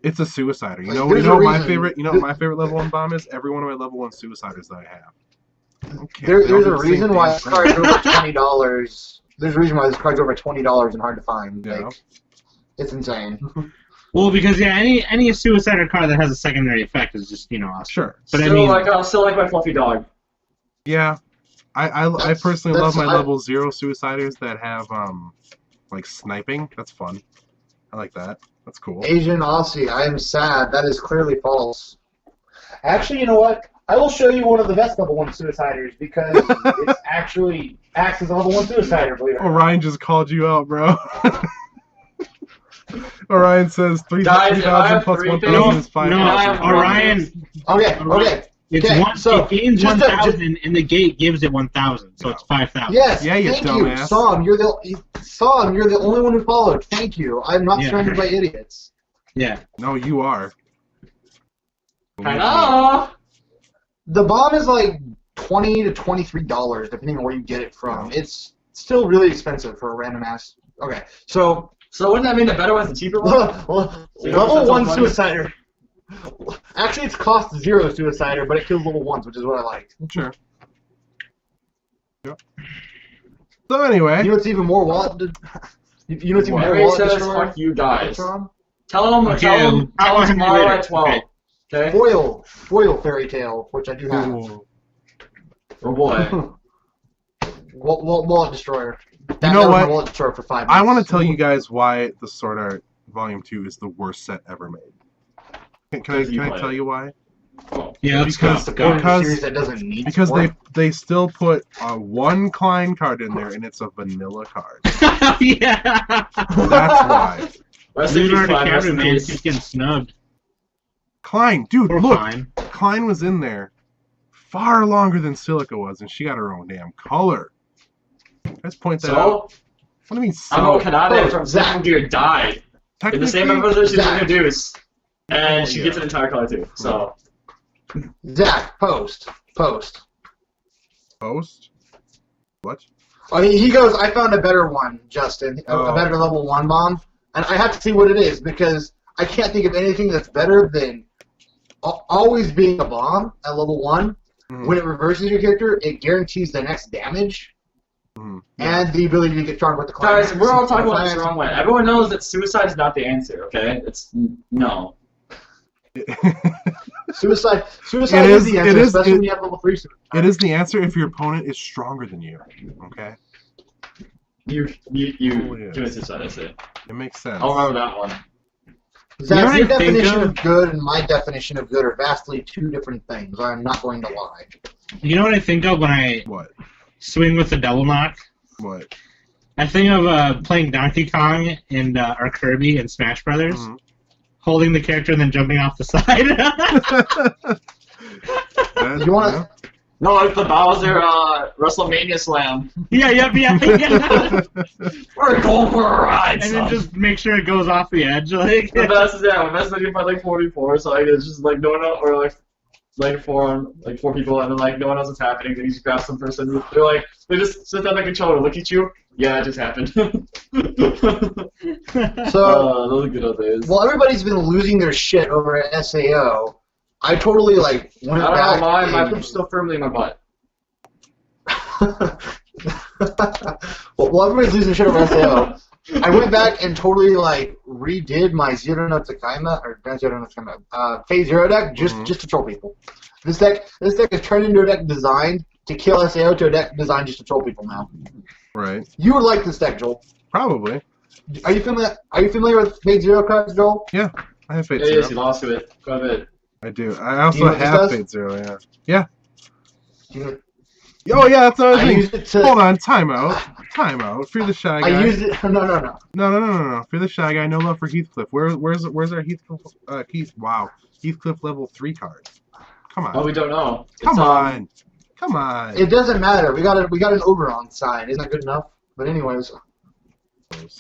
It's a Suicider. You Like, know, there's what a my reason- favorite. You know what my favorite level 1 bomb is? Every one of my level 1 Suiciders that I have. Okay, There's they all do a the same reason why thing. this card's over $20. There's a reason why this card's over $20 and hard to find. Yeah. Like, it's insane. Well, because yeah, any Suicider card that has a secondary effect is just awesome. Sure. But Still, I mean, still like my fluffy dog. Yeah, I personally love my I- level 0 Suiciders that have like sniping. That's fun. I like that. That's cool. Asian Aussie, I am sad. That is clearly false. Actually, you know what? I will show you one of the best level 1 Suiciders because it's actually acts as a level 1 Suicider, believe it or not. Orion just called you out, bro. Orion says Guys, if I 3,000 have plus three 1,000 is things- 5,000. Orion. Okay. It's Okay, one. so it gains just 1,000, and the gate gives it 1,000, so it's 5,000. Yes, Yeah, you thank dumbass. you. Sam, you're the only one who followed. Thank you. I'm not Yeah. surrounded by idiots. Yeah. No, you are. Hello. The bomb is like $20 to $23, depending on where you get it from. It's still really expensive for a random ass. Okay, so So wouldn't that mean the better one's the cheaper one? level 1 Suicider. Actually, it's cost 0 Suicider, but it kills level 1s, which is what I like. Sure. Yep. So anyway, You know what's even more wallet? You know what's even more Henry wallet says, destroyer? fuck you guys. Tron? Tell him I'll send you tomorrow later. at 12. Okay. Okay? Foil fairy tale, which I do have. ooh, Oh boy. Wallet destroyer. You know That was what? my wallet destroyer for 5 minutes. I want to tell you guys why the Sword Art Volume 2 is the worst set ever made. Can I tell you why? Yeah, let's go. Because- The part of the because- series that doesn't need Because support. they still put one Klein card in there, and it's a vanilla card. Yeah. That's why. Rest in peace, Leonardo Clyde, rest DiCaprio, in man, peace. keeps getting snubbed. Klein, dude, Or look, fine. Klein was in there far longer than Silica was, and she got her own damn color. Let's point that out. So, What do you mean, Amo so? Kanade from Zach. Second Gear died. In the same Technically, episode she's Zach. introduced. And she Yeah. gets an entire color too. So, Zach, post. post? What? Oh, he goes, I found a better one, Justin. Oh. A better level 1 bomb. And I have to see what it is, because I can't think of anything that's better than always being a bomb at level 1. Mhm. When it reverses your character, it guarantees the next damage. Mhm. And the ability to get stronger with the climax. guys, we're all talking about this the Climax- wrong way. Everyone knows that suicide is not the answer, okay? It's no. Suicide It is is- the answer, it is- especially it- when you have level 3 suicide. It is the answer if your opponent is stronger than you. Okay? You Oh, yeah. doing suicide, I say. It makes sense. I'll remember that one. Zach, You know what your I think definition of? of good and my definition of good are vastly two different things. I'm not going to lie. You know what I think of when I What? swing with the double knock? What? I think of playing Donkey Kong and or Kirby in Smash Brothers, Mhm. holding the character and then jumping off the side. You wanna- No, it's the Bowser WrestleMania Slam. yeah. We're going for a ride, And son. then just make sure it goes off the edge, like. The best is my best is you fight like 44, so like it's just like no one else, or like four people, and then like no one knows what's happening. Then you just grab some person. They're like they just sit down the controller, look at you. Yeah, it just happened. So, those are good old days. while everybody's been losing their shit over at SAO, I totally like went I don't back. know, my and- poop's still firmly in my butt. well, while everybody's losing shit over SAO, I went back and totally like redid my Zero no Tsukaima or not Zero no Tsukaima, Phase Zero deck just to troll people. This deck is turned into a deck designed to kill SAO to a deck designed just to troll people now. Right. You would like this deck, Joel. Probably. Are you familiar with Phase Zero cards, Joel? I have Fate Yeah, Zero. yes, you lost to it. Quite a bit. I do. I Do you know also what this have does? Fate Zero, yeah. You- Oh, yeah, that's another I thing. used it to. Hold on, time out. Time out. Free the Shy Guy. I used it. No. No. Free the Shy Guy. No love for Heathcliff. Where's our Heathcliff? Wow. Heathcliff level 3 card. Come on. Oh, we don't know. Come on. Come on. It doesn't matter. We got an Oberon sign. Isn't that good enough? But anyways,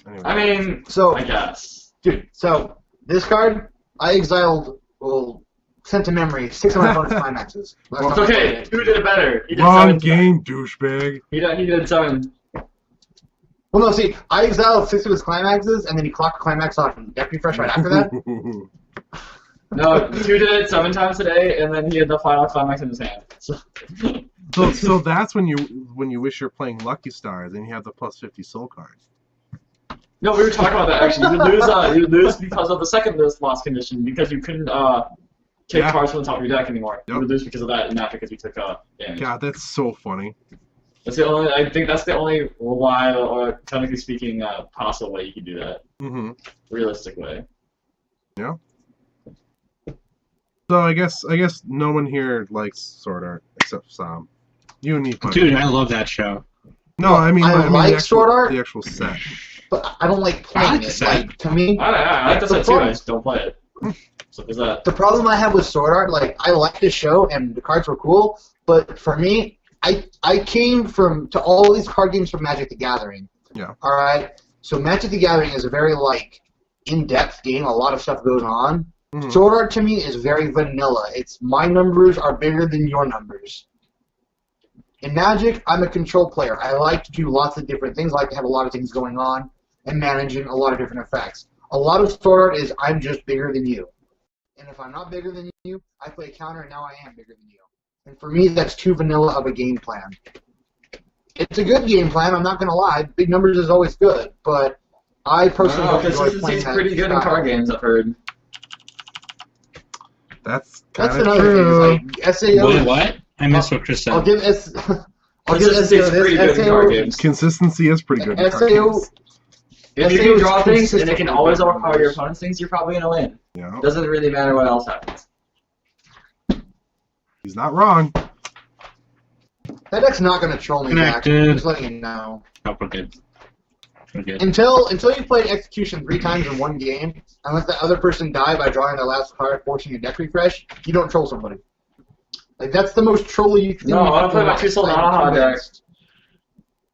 Anyway. I mean, so I guess. dude, so this card I exiled. Well, sent to memory 6 of my opponent's climaxes. Last It's time I okay. played it. Who did it better? He did Wrong 7. game, douchebag. He did 7. Well, no, see, I exiled 6 of his climaxes, and then he clocked a climax on deck refresh right after that. No, 2 did it 7 times today, and then he had the final climax in his hand. So that's when you wish you're playing Lucky Stars and you have the plus 50 soul card. No, we were talking about that actually. You lose because of the second loss condition because you couldn't take Yeah. cards from the top of your deck anymore. Yep. You would lose because of that, and not because you took damage. God, that's so funny. That's the only. I think that's the only reliable, or technically speaking, possible way you can do that. Mm-hmm. Realistic way. So I guess no one here likes Sword Art except Sam. You and me, buddy. Dude, I love that show. No, I mean, I like the actual, Sword Art. the actual set. But I don't like playing like the it. set. Like, to me, I like this The too. I problem- just don't play it. So there's that. the problem I have with Sword Art, like, I like the show and the cards were cool, but for me, I came to all these card games from Magic the Gathering. Yeah. All right. So Magic the Gathering is a very like in-depth game. A lot of stuff goes on. Mhm. Sword Art to me is very vanilla. It's my numbers are bigger than your numbers. In Magic, I'm a control player. I like to do lots of different things. I like to have a lot of things going on and managing a lot of different effects. A lot of Sword Art is I'm just bigger than you. And if I'm not bigger than you, I play a counter and now I am bigger than you. And for me, that's too vanilla of a game plan. It's a good game plan, I'm not going to lie. Big numbers is always good, but I personally No, don't enjoy playing consistency's that pretty good in style. card games. I've heard. That's That's kind of another true. thing. Is like SAO. What? I missed what Chris said. I'll give S. I'll give Consistency's SAO pretty good this. in card games. Consistency is pretty good in card SAO. games. If you SAO can is draw things and it consistently can always good in overpower your numbers. opponent's things, you're probably gonna win. Yeah, Doesn't really matter what else happens. he's not wrong. That deck's not going to troll me back. Connected. Just letting you know. Oh, we're good. We're good. Until you played Execution 3 times in one game, and let the other person die by drawing their last card, forcing a deck refresh, you don't troll somebody. Like, that's the most trolly you can No, I wanna play my do. two-soul Nanaha deck.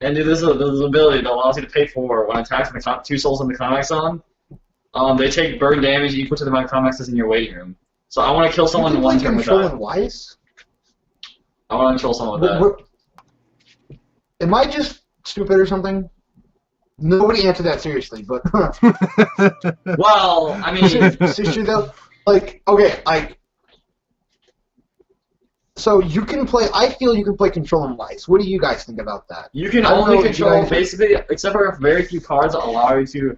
And dude, there's this ability that allows you to pay for when attacking the 2 souls in the climax on. They take burn damage equal to the amount of climaxes in your waiting room. So I want to kill someone in one turn with that. Weiss? I want to kill someone with that. Am I just stupid or something? Nobody answered that seriously, but Well, I mean, sister though, like okay, like so you can play. I feel you can play Control and Weiss. What do you guys think about that? you can I don't know only what you control guys- basically, except for very few cards that allow you to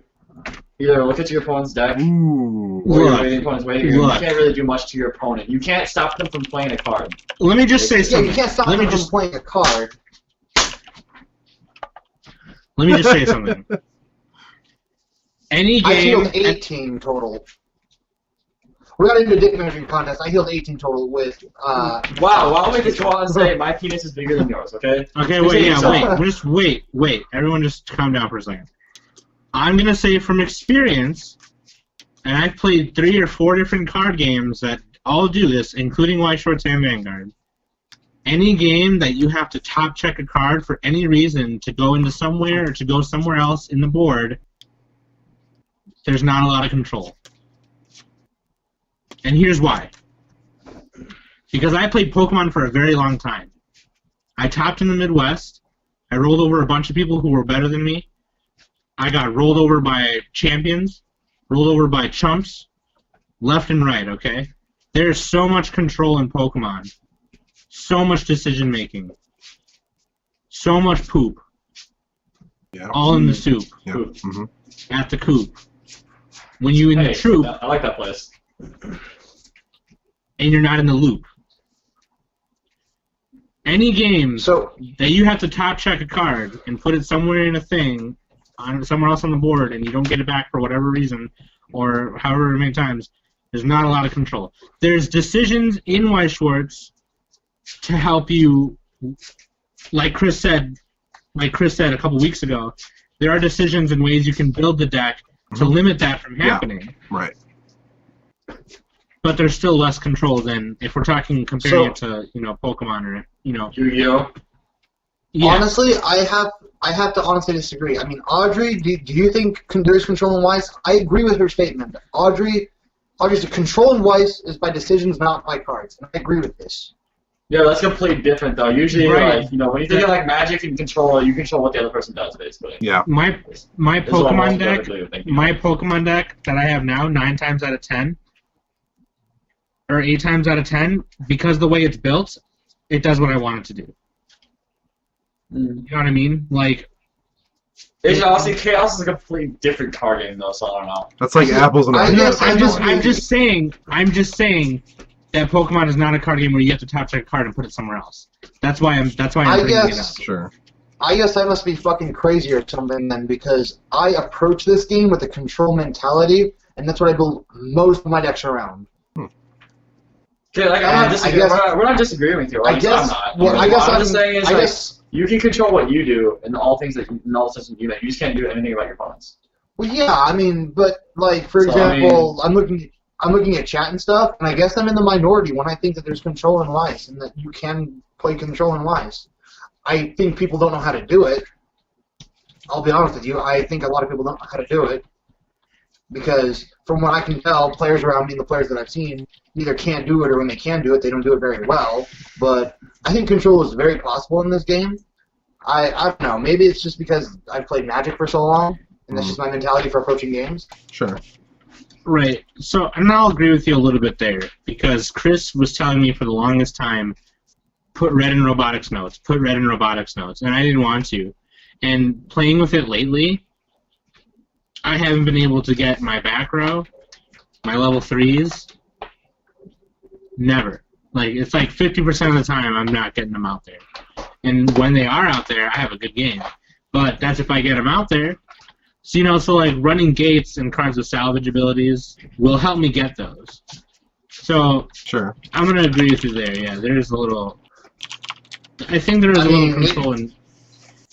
either look at your opponent's deck Ooh. your opponent's waiting room, you can't really do much to your opponent. You can't stop them from playing a card. Let me just say something. Yeah, you can't stop them from playing a card. Let me just say something. Any game... I healed 18 total. We got into a dick measuring contest. I healed 18 total with... Wow, why don't we just go on and say my penis is bigger than yours, okay? Okay, wait. Everyone just calm down for a second. I'm going to say from experience, and I've played 3 or 4 different card games that all do this, including White Shorts and Vanguard. Any game that you have to top check a card for any reason to go into somewhere or to go somewhere else in the board, there's not a lot of control. And here's why. Because I played Pokemon for a very long time. I topped in the Midwest. I rolled over a bunch of people who were better than me. I got rolled over by champions, rolled over by chumps, left and right, okay? There's so much control in Pokemon. So much decision making. So much poop. Yeah. All in the soup. Yeah. Mm-hmm. At the coop. When you in the troop. I like that place. And you're not in the loop. Any game that you have to top check a card and put it somewhere in a thing, somewhere else on the board, and you don't get it back for whatever reason, or however many times, there's not a lot of control. There's decisions in White Schwartz to help you, like Chris said a couple weeks ago, there are decisions and ways you can build the deck to limit that from happening. Yeah, right. But there's still less control than if we're comparing it to, Pokemon or, Yu-Gi-Oh! Yeah. Honestly, I have to honestly disagree. I mean, Audrey, do you think there's control in Weiss? I agree with her statement. Audrey's control in Weiss is by decisions, not by cards. And I agree with this. Yeah, that's completely different, though. Usually, when you think of Magic and control, you control what the other person does, basically. Yeah. My Pokemon deck that I have now, 9 times out of 10, or 8 times out of 10, because the way it's built, it does what I want it to do. You know what I mean? Like, Chaos is a completely different card game, though. So I don't know. That's like apples and oranges. I'm just saying that Pokemon is not a card game where you have to top check a card and put it somewhere else. That's why I'm bringing it up. Sure. I guess I must be fucking crazy or something then, because I approach this game with a control mentality, and that's what I build most of my decks around. Okay, like I'm not disagreeing. We're not disagreeing with you. I'm not. Well, I'm just saying is you can control what you do and all things that all the systems you make. You just can't do anything about your opponents. Well, yeah, I mean, but like for example, I'm looking at chat and stuff, and I guess I'm in the minority when I think that there's control in Weiss and that you can play control in Weiss. I think people don't know how to do it. I'll be honest with you. I think a lot of people don't know how to do it because, from what I can tell, players around me and the players that I've seen either can't do it, or when they can do it, they don't do it very well. But I think control is very possible in this game. I don't know. Maybe it's just because I've played Magic for so long, and that's just my mentality for approaching games. Sure. Right. So, and I'll agree with you a little bit there, because Chris was telling me for the longest time, put red in robotics notes, and I didn't want to. And playing with it lately, I haven't been able to get my back row, my level 3s, never. Like, it's like 50% of the time I'm not getting them out there. And when they are out there, I have a good game. But that's if I get them out there. So, so like running gates and cards with salvage abilities will help me get those. So, sure. I'm going to agree with you there. Yeah, there's a little... I think there is a little control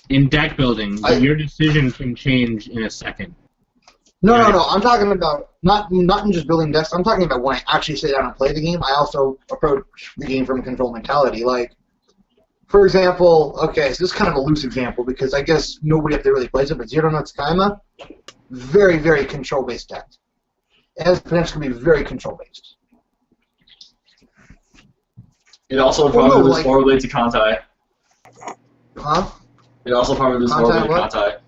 in deck building, but your decision can change in a second. No. I'm talking about not in just building decks. I'm talking about when I actually sit down and play the game. I also approach the game from a control mentality. Like, for example, okay, so this is kind of a loose example because I guess nobody up there really plays it, but Zero Note Skyma, very, very control-based deck. It has potential to be very control-based. It also probably loses horribly to Kantai. Huh? It also probably loses horribly to Kantai.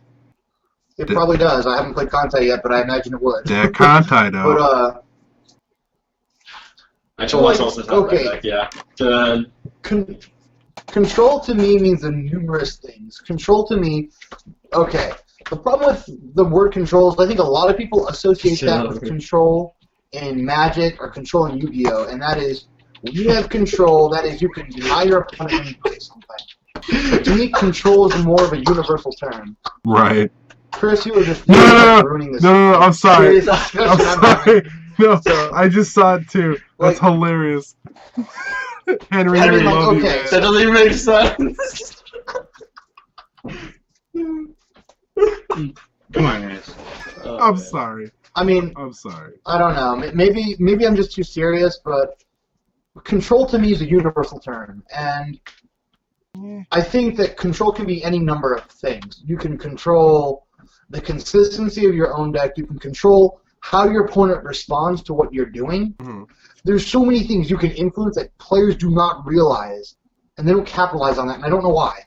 It probably does. I haven't played Kantai yet, but I imagine it would. Yeah, Kantai, though. But, I told myself to talk about that, yeah. Control to me means numerous things. Control to me, okay. The problem with the word control is I think a lot of people associate that with control in Magic or control in Yu-Gi-Oh, and that is when you have control, that is you can deny your opponent when you play something. But to me, control is more of a universal term. Right. Chris, you were just ruining this. No, I'm sorry. I'm sorry. No, So- I just saw it too. That's hilarious. Henry, I love you, man. That doesn't even make sense. Come on, guys. I'm sorry. I mean, I'm sorry. I don't know. Maybe I'm just too serious, but control to me is a universal term, and I think that control can be any number of things. You can control the consistency of your own deck. You can control how your opponent responds to what you're doing. Mm-hmm. There's so many things you can influence that players do not realize, and they don't capitalize on that, and I don't know why.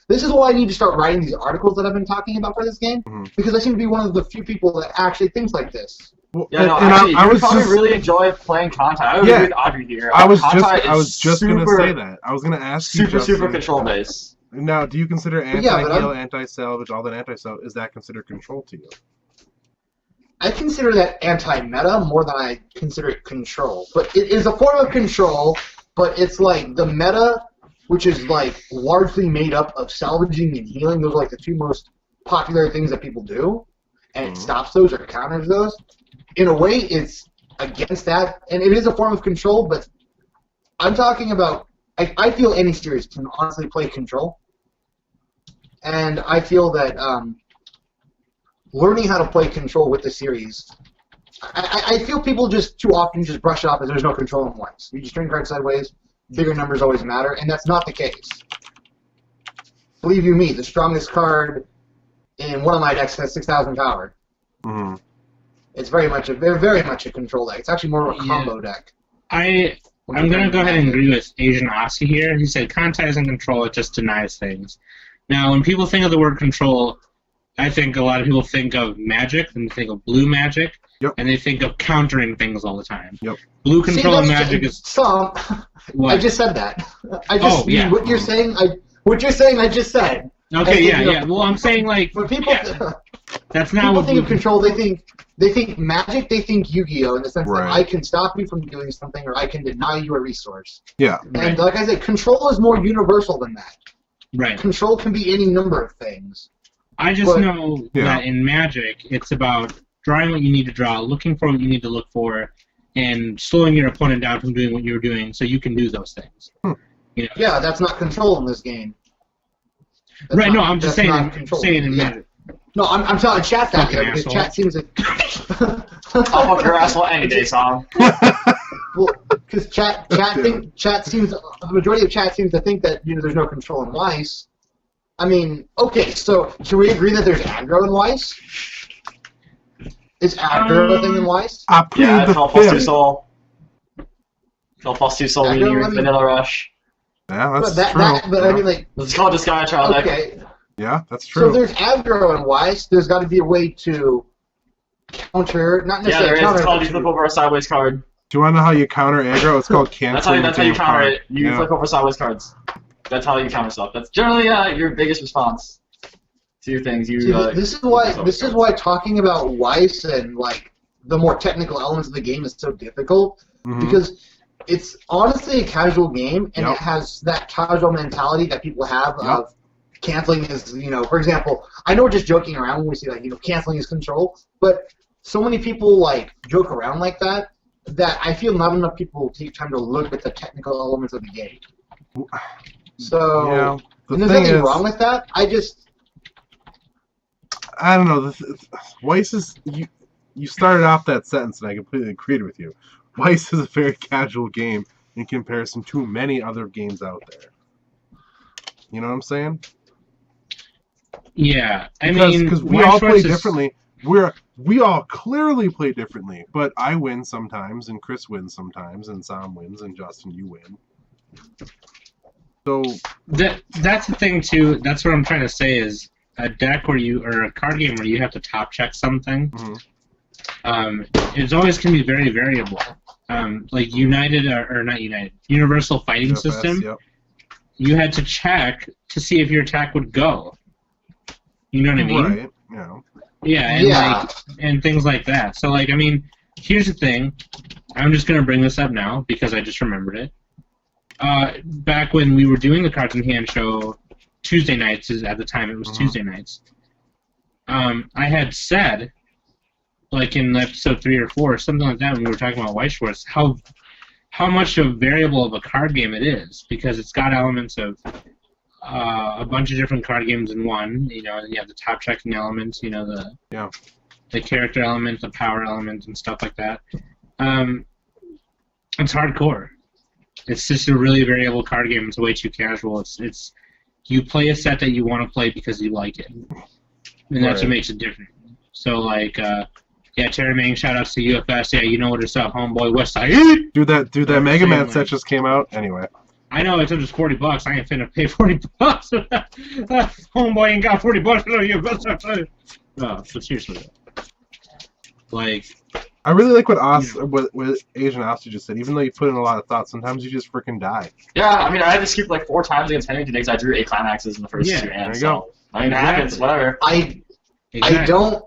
This is why I need to start writing these articles that I've been talking about for this game, because I seem to be one of the few people that actually thinks like this. Well, Yeah, no, and actually, I you was probably just, really enjoy playing Contai. I would agree with Audrey here. I was Contai just gonna super, say that. I was gonna ask you, super Justin, control based. Now, do you consider anti-heal, anti-salvage, all that anti-salvage, is that considered control to you? I consider that anti-meta more than I consider it control. But it is a form of control, but it's like the meta, which is like largely made up of salvaging and healing. Those are like the two most popular things that people do, and it stops those or counters those. In a way, it's against that, and it is a form of control, but I'm talking about, I feel any series can honestly play control, and I feel that learning how to play control with the series, I feel people just too often just brush it off as there's no control in whites. You just turn cards sideways, bigger numbers always matter, and that's not the case. Believe you me, the strongest card in one of my decks has 6,000 power. Mm-hmm. It's very much a control deck. It's actually more of a combo deck. I'm going to go ahead and agree with Asian Aussie here. He said Contai isn't control, it just denies things. Now, when people think of the word control, I think a lot of people think of magic, and they think of blue magic, and they think of countering things all the time. Yep. Blue control and magic is... Some. What? I just said that. What you're saying, I just said. Okay, yeah. Well, I'm saying, like... When people... That's not people what think of control, they think magic, they think Yu-Gi-Oh! In the sense Right. that I can stop you from doing something or I can deny you a resource. Yeah. And like I said, control is more universal than that. Right. Control can be any number of things. I just know that in Magic, it's about drawing what you need to draw, looking for what you need to look for, and slowing your opponent down from doing what you're doing so you can do those things. You know? Yeah, that's not control in this game. That's right, not, no, I'm just saying in yeah. Magic. No, I'm telling chat that Fucking because asshole. chat seems I'll fuck your asshole any day, Sam. well, because chat seems the majority of chat seems to think that there's no control in Weiss. I mean, okay, so should we agree that there's aggro in Weiss? Is aggro a thing in Weiss? Yeah, it's all plus 2 soul. All plus 2 soul reading your Vanilla Rush. Yeah, that's true. But I mean, like, it's called Disgaea Trial Deck. Okay. Yeah, that's true. So there's aggro in Weiss. There's got to be a way to counter, not necessarily there is. counter. It's called you flip over a sideways card. Do you want to know how you counter aggro? It's called canceling. That's how you counter it. You Yeah. flip over sideways cards. That's how you counter stuff. That's generally your biggest response to your things. This is why talking about Weiss and like the more technical elements of the game is so difficult because it's honestly a casual game and it has that casual mentality that people have of canceling is, for example, I know we're just joking around when we say like, canceling is control, but so many people like joke around like that I feel not enough people take time to look at the technical elements of the game. So, and there's nothing wrong with that. I don't know. Weiss is you started off that sentence, and I completely agreed with you. Weiss is a very casual game in comparison to many other games out there. You know what I'm saying? Yeah, because we all play differently. We all clearly play differently, but I win sometimes, and Chris wins sometimes, and Sam wins, and Justin, you win. So that's the thing too. That's what I'm trying to say is a deck or a card game where you have to top check something. It's always can be very variable. Like United or not United, Universal Fighting System. Yep. You had to check to see if your attack would go. You know what I mean? Right. Yeah. Yeah, and like and things like that. So like I mean, here's the thing. I'm just gonna bring this up now because I just remembered it. Back when we were doing the Cards in Hand show, Tuesday nights, at the time it was Tuesday nights. I had said, like in episode 3 or 4, something like that, when we were talking about White Schwartz, how much of a variable of a card game it is, because it's got elements of a bunch of different card games in one. You know, you have the top checking elements, you know, the character element, the power element, and stuff like that. It's hardcore. It's just a really variable card game. It's way too casual. It's you play a set that you want to play because you like it, and that's what makes it different. So like, yeah, Terry Mang, shout outs to UFS. Yeah, you know what it's up, homeboy West Side. Dude, that Mega Man set just came out. Anyway. I know, it's just $40. I ain't finna pay $40. Homeboy ain't got $40 for UFS. No, but seriously, like. I really like what Asian Austin just said. Even though you put in a lot of thought, sometimes you just freaking die. Yeah, I mean, I had to skip like 4 times against Henry today because I drew 8 climaxes in the first 2 hands. There you go. I mean, it happens, whatever. I don't,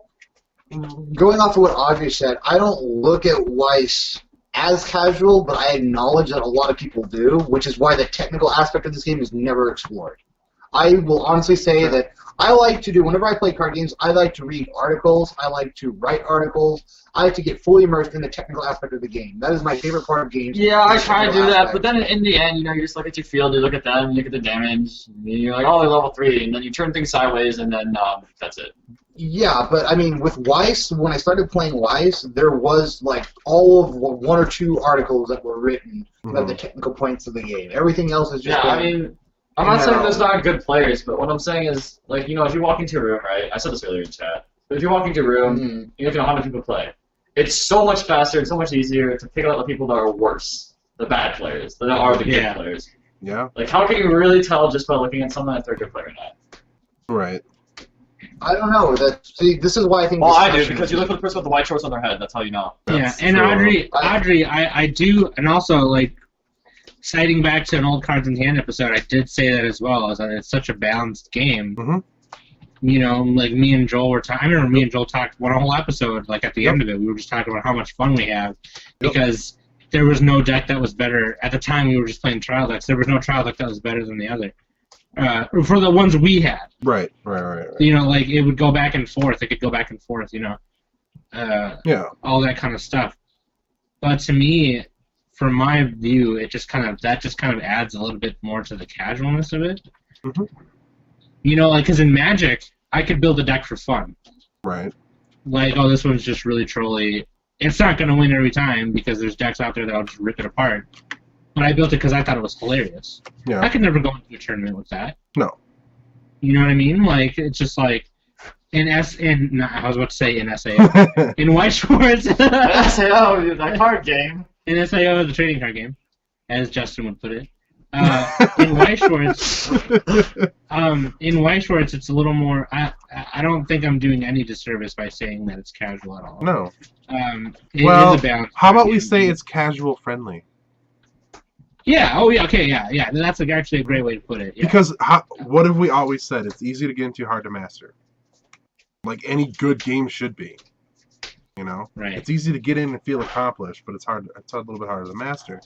going off of what Audrey said, I don't look at Weiss as casual, but I acknowledge that a lot of people do, which is why the technical aspect of this game is never explored. I will honestly say that I like to do, whenever I play card games, I like to read articles, I like to write articles, I like to get fully immersed in the technical aspect of the game. That is my favorite part of games. Yeah, I try to do that, but then in the end, you know, you just look at your field, you look at them, you look at the damage, and you're like, oh, they're level 3, and then you turn things sideways, and then that's it. Yeah, but I mean, with Weiss, when I started playing Weiss, there was like all of 1 or 2 articles that were written about the technical points of the game. Everything else is just. Yeah, I mean, I'm not saying there's not good players, but what I'm saying is, like, you know, if you walk into a room, right? I said this earlier in chat. But if you walk into a room, you look at 100 people play. It's so much faster and so much easier to pick out the people that are worse, the bad players, than are the good players. Yeah. Like, how can you really tell just by looking at someone if they're a good player or not? Right. I don't know. See, this is why I think. Well, I do, because you look at the person with the white shorts on their head. That's how you know. That's and Audrey, I do, and also like. Citing back to an old Cards in Hand episode, I did say that as well. Is that it's such a balanced game. You know, like me and Joel were talking. I remember me and Joel talked one whole episode. Like at the end of it, we were just talking about how much fun we have because there was no deck that was better at the time. We were just playing trial decks. There was no trial deck that was better than the other for the ones we had. Right. You know, like it would go back and forth. It could go back and forth. You know, all that kind of stuff. But to me. From my view, that just kind of adds a little bit more to the casualness of it. You know, like because in Magic, I could build a deck for fun. Right. Like, oh, this one's just really trolly. It's not going to win every time because there's decks out there that'll just rip it apart. But I built it because I thought it was hilarious. Yeah. I could never go into a tournament with that. No. You know what I mean? Like, it's just like I was about to say in SAO. In White Schwartz. SAO, that card game. In SAO, the trading card game, as Justin would put it. In White Schwartz, it's a little more. I don't think I'm doing any disservice by saying that it's casual at all. No. It is a balance. How about we say it's casual friendly? Yeah. Oh yeah. Okay. Yeah. That's actually a great way to put it. Yeah. Because what have we always said? It's easy to get into, hard to master. Like any good game should be. You know, It's easy to get in and feel accomplished, but it's hard. It's a little bit harder to master.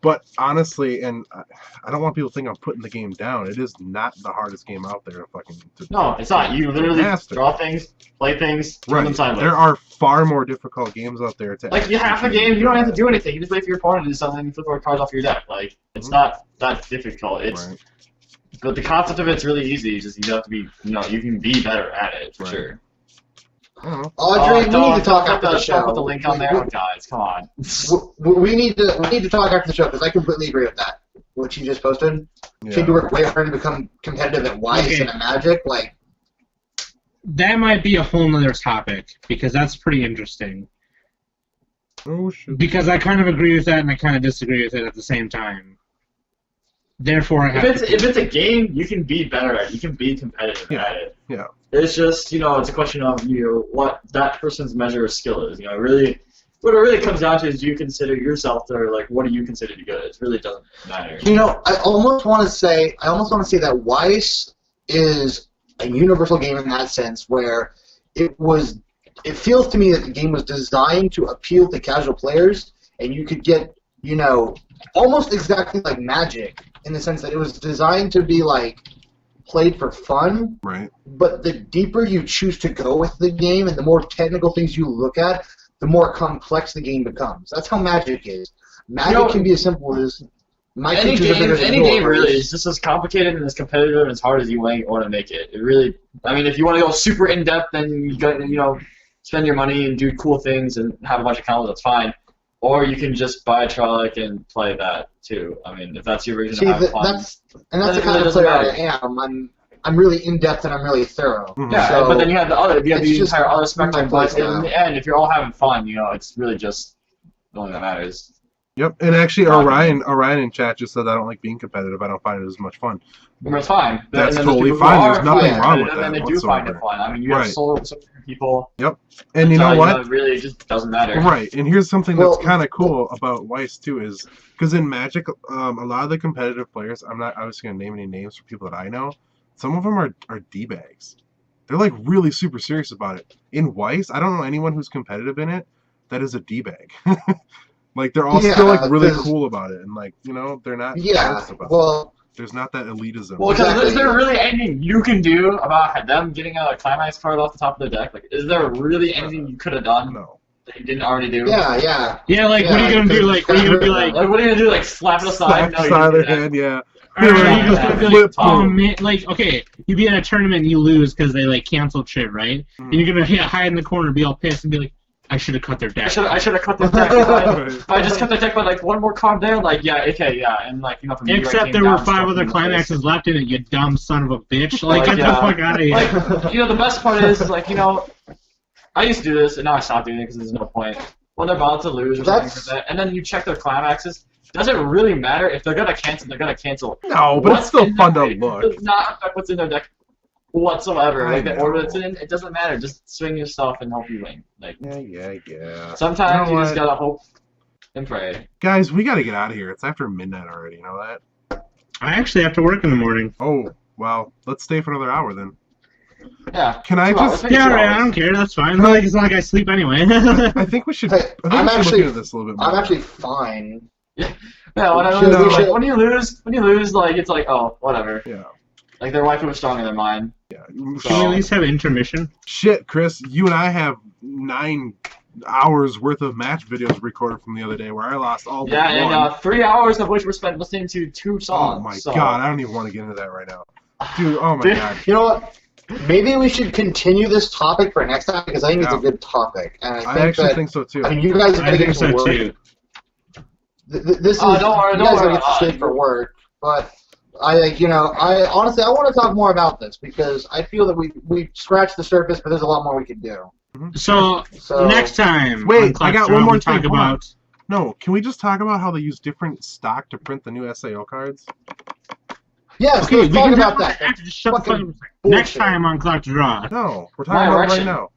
But honestly, and I don't want people to think I'm putting the game down. It is not the hardest game out there to fucking. No, it's not. You literally draw things, play things, turn them sideways. There are far more difficult games out there to. Like you have a game, you don't have to do anything. You just wait for your opponent to do something, and flip over cards off your deck. Like it's not that difficult. It's. But the concept of it's really easy. It's just you have to be, you can be better at it for sure. Audrey, we need to talk after the show. Don't put the link on there, guys. Come on. We need to talk after the show because I completely agree with that. What you just posted. Yeah. Should you work way harder to become competitive at Weiss and at Magic? Like that might be a whole nother topic because that's pretty interesting. Oh shit. Because I kind of agree with that and I kind of disagree with it at the same time. Therefore, if it's a game, you can be better at it. You can be competitive at it. Yeah. It's just, it's a question of what that person's measure of skill is. Really, what it really comes down to is do you consider yourself to, like, what do you consider to be good? It really doesn't matter. I almost want to say that Weiss is a universal game in that sense, where it was it feels to me that the game was designed to appeal to casual players, and you could get, almost exactly like Magic, in the sense that it was designed to be like played for fun. Right. But the deeper you choose to go with the game, and the more technical things you look at, the more complex the game becomes. That's how Magic is. Magic can be as simple as any game really is just as complicated and as competitive and as hard as you want to make it. It really, I mean, if you want to go super in depth, then you got spend your money and do cool things and have a bunch of combos. That's fine. Or you can just buy Trollic and play that too. I mean, if that's your version of having fun. That's the kind of player I am. I'm really in depth and I'm really thorough. Mm-hmm. Yeah, so but then you have the entire other spectrum. But style. in the end, if you're all having fun, it's really just the only that matters. Yep, and actually, Orion in chat just said I don't like being competitive. I don't find it as much fun. Well, it's fine. That's totally fine. There's nothing wrong with that. And they do whatsoever. find it fun. I mean, you have so many people. Yep, and you know what? It really just doesn't matter. Right, and here's something that's kind of cool about Weiss too is because in Magic, a lot of the competitive players. I'm not obviously gonna name any names for people that I know. Some of them are d-bags. They're like really super serious about it. In Weiss, I don't know anyone who's competitive in it that is a d-bag. Like they're all still like really cool about it, and like they're not. Yeah. About it. There's not that elitism. Well, because is there really anything you can do about them getting a climax card off the top of their deck? Like, is there really anything you could have done? No. That you didn't already do? Yeah. Yeah, like what are you gonna do? Like what are you gonna be like? Like what are you gonna do? Like slap it aside? Slap aside their hand, yeah. Or are you just gonna be like, oh man, like okay, you be in a tournament and you lose because they like canceled shit, right? And you're gonna hide in the corner, be all pissed, and be like, I should have cut their deck. I should have cut their deck. If I just cut their deck by like one more card there, like and like from except there were 5 other climaxes left in it, you dumb son of a bitch. Like get the fuck out of here. Like, the best part is like I used to do this and now I stopped doing it because there's no point. When they're about to lose or something like that, and then you check their climaxes. Does it really matter if they're gonna cancel? They're gonna cancel. No, but it's still fun to look. It does not affect what's in their deck whatsoever. Like the order it's in, it doesn't matter. Just swing your stuff and hope you win. Like yeah. Sometimes you just gotta hope and pray. Guys, we gotta get out of here. It's after midnight already. You know that? I actually have to work in the morning. Oh, well, let's stay for another hour then. Yeah. Can I just? Yeah, right. I don't care. That's fine. Like it's not like I sleep anyway. I think we should. I'm actually look into this a little bit more. I'm actually fine. Yeah, when you lose, like it's like, oh, whatever. Yeah. Like their wife was strong in their mind. Yeah. Can we at least have intermission? Shit, Chris, you and I have 9 hours worth of match videos recorded from the other day where I lost all but one. And 3 hours of which were spent listening to 2 songs. Oh my god, I don't even want to get into that right now. Dude, oh my god. You know what? Maybe we should continue this topic for next time because I think it's a good topic. And I actually think so too. I mean, you guys gotta get to work. Too. This is don't worry, you guys gotta get to sleep for work, but I honestly I want to talk more about this because I feel that we scratched the surface, but there's a lot more we could do. So next time, wait, I got one more thing. Talk about. No, can we just talk about how they use different stock to print the new SAO cards? Yes, okay, let's talk about that. Just shut the fuck. Next time on Clock to Draw. No, we're talking about it right now.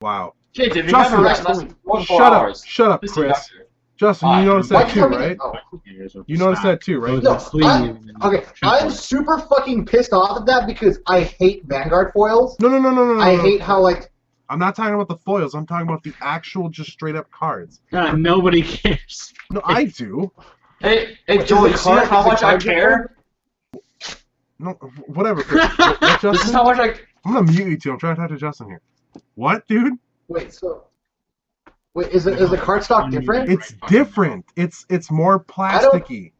Wow. Jake, if you haven't rest less than 4 hours. Shut up, Chris. Justin, you noticed that too, right? You noticed that too, right? No, I'm super fucking pissed off at that because I hate Vanguard foils. No. I hate how I'm not talking about the foils. I'm talking about the actual, just straight up cards. Nobody cares. No, I do. Hey, Joel, you see how much I care? No, whatever. What, this is how much I. I'm gonna mute you two. I'm trying to talk to Justin here. What, dude? Wait, is the cardstock different? It's different. It's more plasticky.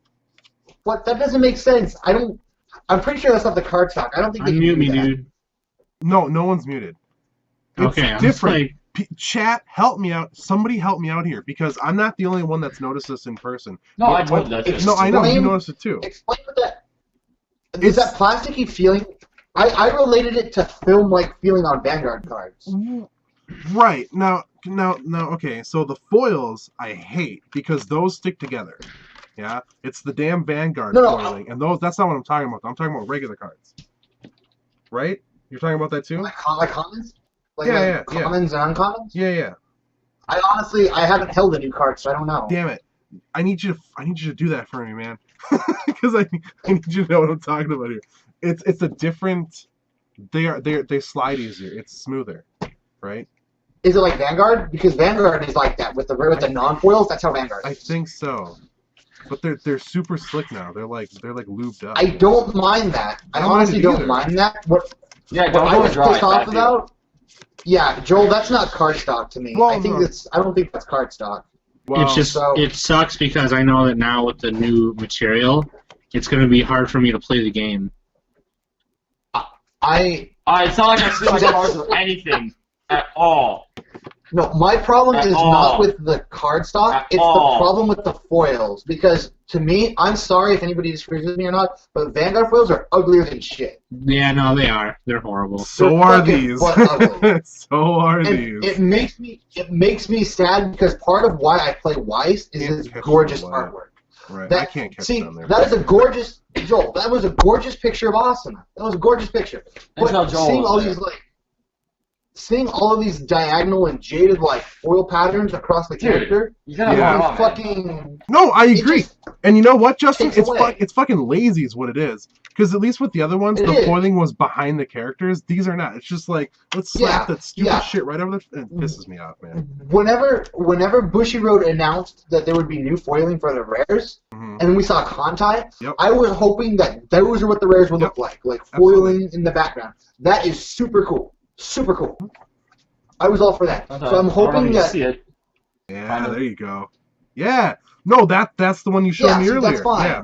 What? That doesn't make sense. I'm pretty sure that's not the cardstock. I don't think they can Unmute me, do that. dude. No one's muted. It's different. Chat, help me out. Somebody help me out here because I'm not the only one that's noticed this in person. No, I told you that. No, I know you noticed it too. Explain what that. Is that plasticky feeling? I related it to film-like feeling on Vanguard cards. Right now, okay. So the foils I hate because those stick together. Yeah, it's the damn Vanguard foiling, and that's not what I'm talking about. I'm talking about regular cards. Right? You're talking about that too? Like commons? Yeah. Commons and uncommons? Yeah. I haven't held a new card, so I don't know. Damn it! I need you to do that for me, man. Because I need you to know what I'm talking about here. It's a different. They slide easier. It's smoother. right? Is it like Vanguard? Because Vanguard is like that with the non-foils. That's how Vanguard is. I think so. But they're super slick now. They're like lubed up. I don't mind that. I don't mind honestly it don't either. mind that. What Yeah, I was dry. pissed off about? Yeah, Joel, that's not cardstock to me. Well, I think no. I don't think that's cardstock. Well, It's just it sucks because I know that now with the new material, it's going to be hard for me to play the game. It's not like I steal my cards or anything at all. No, my problem At is all. not with the cardstock. At It's all. the problem with the foils. Because to me, I'm sorry if anybody disagrees with me or not, but Vanguard foils are uglier than shit. Yeah, no, they are. They're horrible. so they're are fucking these. butt ugly. So are And these. it makes me sad because part of why I play Weiss is Can't his catch gorgeous them alive. artwork. Right. That, I can't catch see, down there. that is a gorgeous Joel. That was a gorgeous picture of Asuna. That was a gorgeous picture. That's But not Joel seeing all there. these seeing all of these diagonal and jaded foil patterns across the Dude, character, You gotta Yeah. move is on, man. fucking. No, I it agree. just- And you know what, Justin? takes It's away. it's fucking lazy is what it is. Because at least with the other ones, It the is. foiling was behind the characters. These are not. It's just like, let's slap Yeah, that stupid yeah. shit right over the... It pisses me off, man. Whenever Bushiroad announced that there would be new foiling for the rares, Mhm. and we saw Kantai, Yep. I was hoping that those are what the rares would Yep. look like Absolutely. foiling in the background. That is super cool. Super cool. I was all for that. So I'm I don't know hoping if you that. see it. Yeah, Kind of. there you go. Yeah. No, that's the one you showed Yeah, me see, earlier. that's fine. Yeah.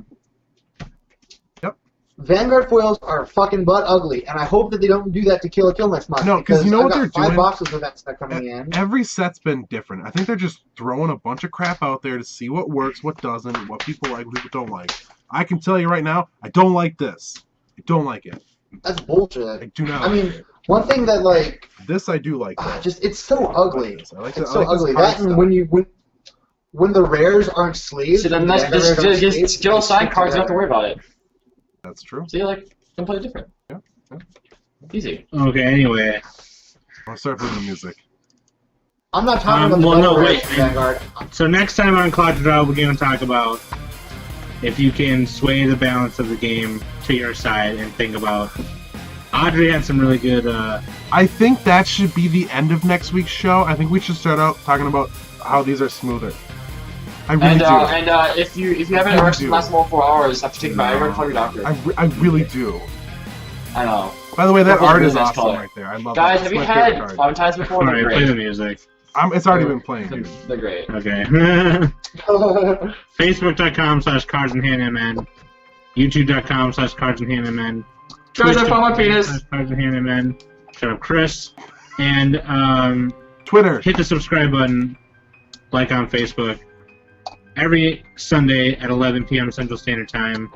Vanguard foils are fucking butt ugly, and I hope that they don't do that to Kill a Kill next month. No, 'cause you know I've what got they're 5 doing? boxes of that stuff coming in. Every set's been different. I think they're just throwing a bunch of crap out there to see what works, what doesn't, what people like, what people don't like. I can tell you right now, I don't like this. I don't like it. That's bullshit. I do not. I mean, one thing that this I do like. Though. it's so ugly. I like It's I so like this ugly. card That and stuff. when the rares aren't sleeves. See, then when that's the rares aren't sleeves, just get all they signed stick cards. You don't have to together. worry about it. That's true. See, completely different. Yeah, yeah. Easy. Okay, anyway. I'll start putting the music. I'm not talking about the well, no, double wait. rares, Vanguard. So next time on Cloud Draw, we're going to talk about if you can sway the balance of the game to your side and think about... Audrey had some really good... I think that should be the end of next week's show. I think we should start out talking about how these are smoother. I really do. If you haven't I rushed do. the last 4 hours, have to take my No. Viagra, call your doctor. I really do. I know. By the way, that Purple art is really nice awesome color. right there. I love Guys, that. have That's you my had favorite card. Valentine's before? They're Alright, play the great. music. It's already been playing, dude. They're great. Okay. Facebook.com/cardsandhandmn. YouTube.com/cardsandhandmn. Guys, I found my penis. Cardsandhandmn. Shut up, Chris. And Twitter. hit the subscribe button, like on Facebook, every Sunday at 11 p.m. Central Standard Time,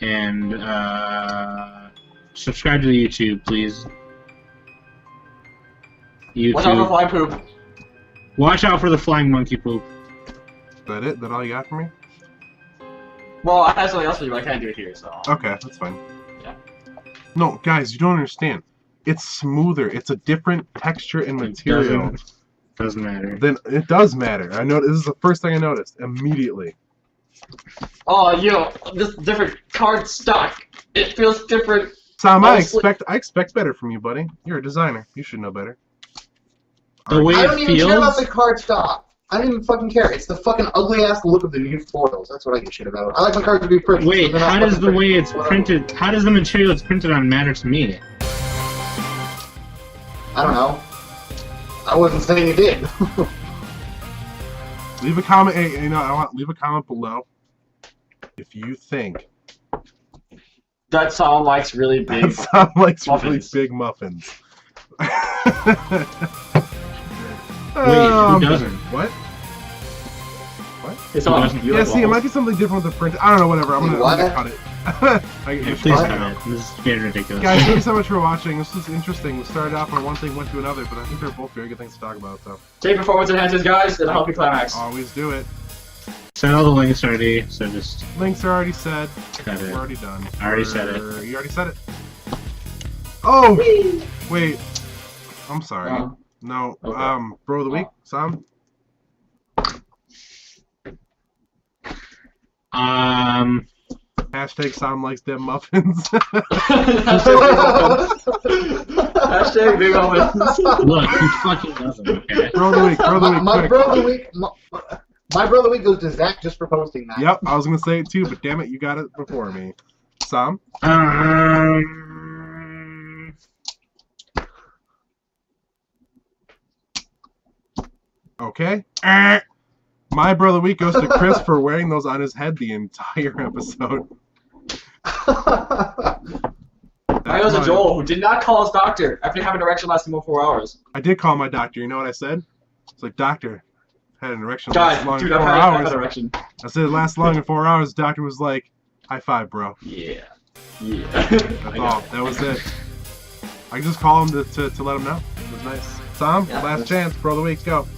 and subscribe to the YouTube, please. Watch out for YouTube. fly poop. Watch out for the flying monkey poop. Is that it? That all you got for me? Well, I had something else for you, but I can't do it here, so. Okay, that's fine. Yeah. No, guys, you don't understand. It's smoother. It's a different texture and material. Doesn't matter. Then it does matter. I know this is the first thing I noticed immediately. Oh, this different card stock. It feels different. Sam, I Mostly- expect better from you, buddy. You're a designer. You should know better. The way I it don't even care about feels. the card stock. I don't even fucking care. It's the fucking ugly ass look of the new foils. That's what I give shit about. I like my cards to be pretty. Wait, They're not how does fucking the way pretty. it's Whatever. printed? How does the material it's printed on matter to me? I don't know. I wasn't saying it did. Leave a comment. Hey, leave a comment below if you think That sound likes really big. that Sam likes really muffins. big muffins. Who doesn't? What? It's Who all doesn't? Yeah, see, it might be something different with the print. I don't know, whatever. I'm What? gonna cut it. Yeah, please comment. This is getting ridiculous. Guys, thank you so much for watching. This was interesting. We started off on one thing, went to another, but I think they're both very good things to talk about. So Take performance enhancers, guys. It'll help you climax. always do it. Send all the links already, so just Links are already said. cut We're it. already done. I already said it. You already said it. Oh, wait. I'm sorry. Oh. No. Okay. Bro of the week, Sam. Hashtag Sam likes them muffins. Hashtag Hashtag big wins. Look, he fucking doesn't, okay? Bro of the week, bro of the week, My quick. bro of the week. My brother of the week goes to Zach just for posting that. Yep, I was gonna say it too, but damn it, you got it before me. Sam? Okay. My brother of the week goes to Chris for wearing those on his head the entire episode. I goes to Joel, who did not call his doctor after having an erection lasting more 4 hours. I did call my doctor. You know what I said? It's like, doctor, I had an erection last long Dude, in 4 I've had hours. an erection. I said it lasts long in 4 hours. The doctor was like, high five, bro. Yeah. That's all. That was it. I can just call him to let him know. It was nice. Tom, Yeah, last chance, bro of the week, go.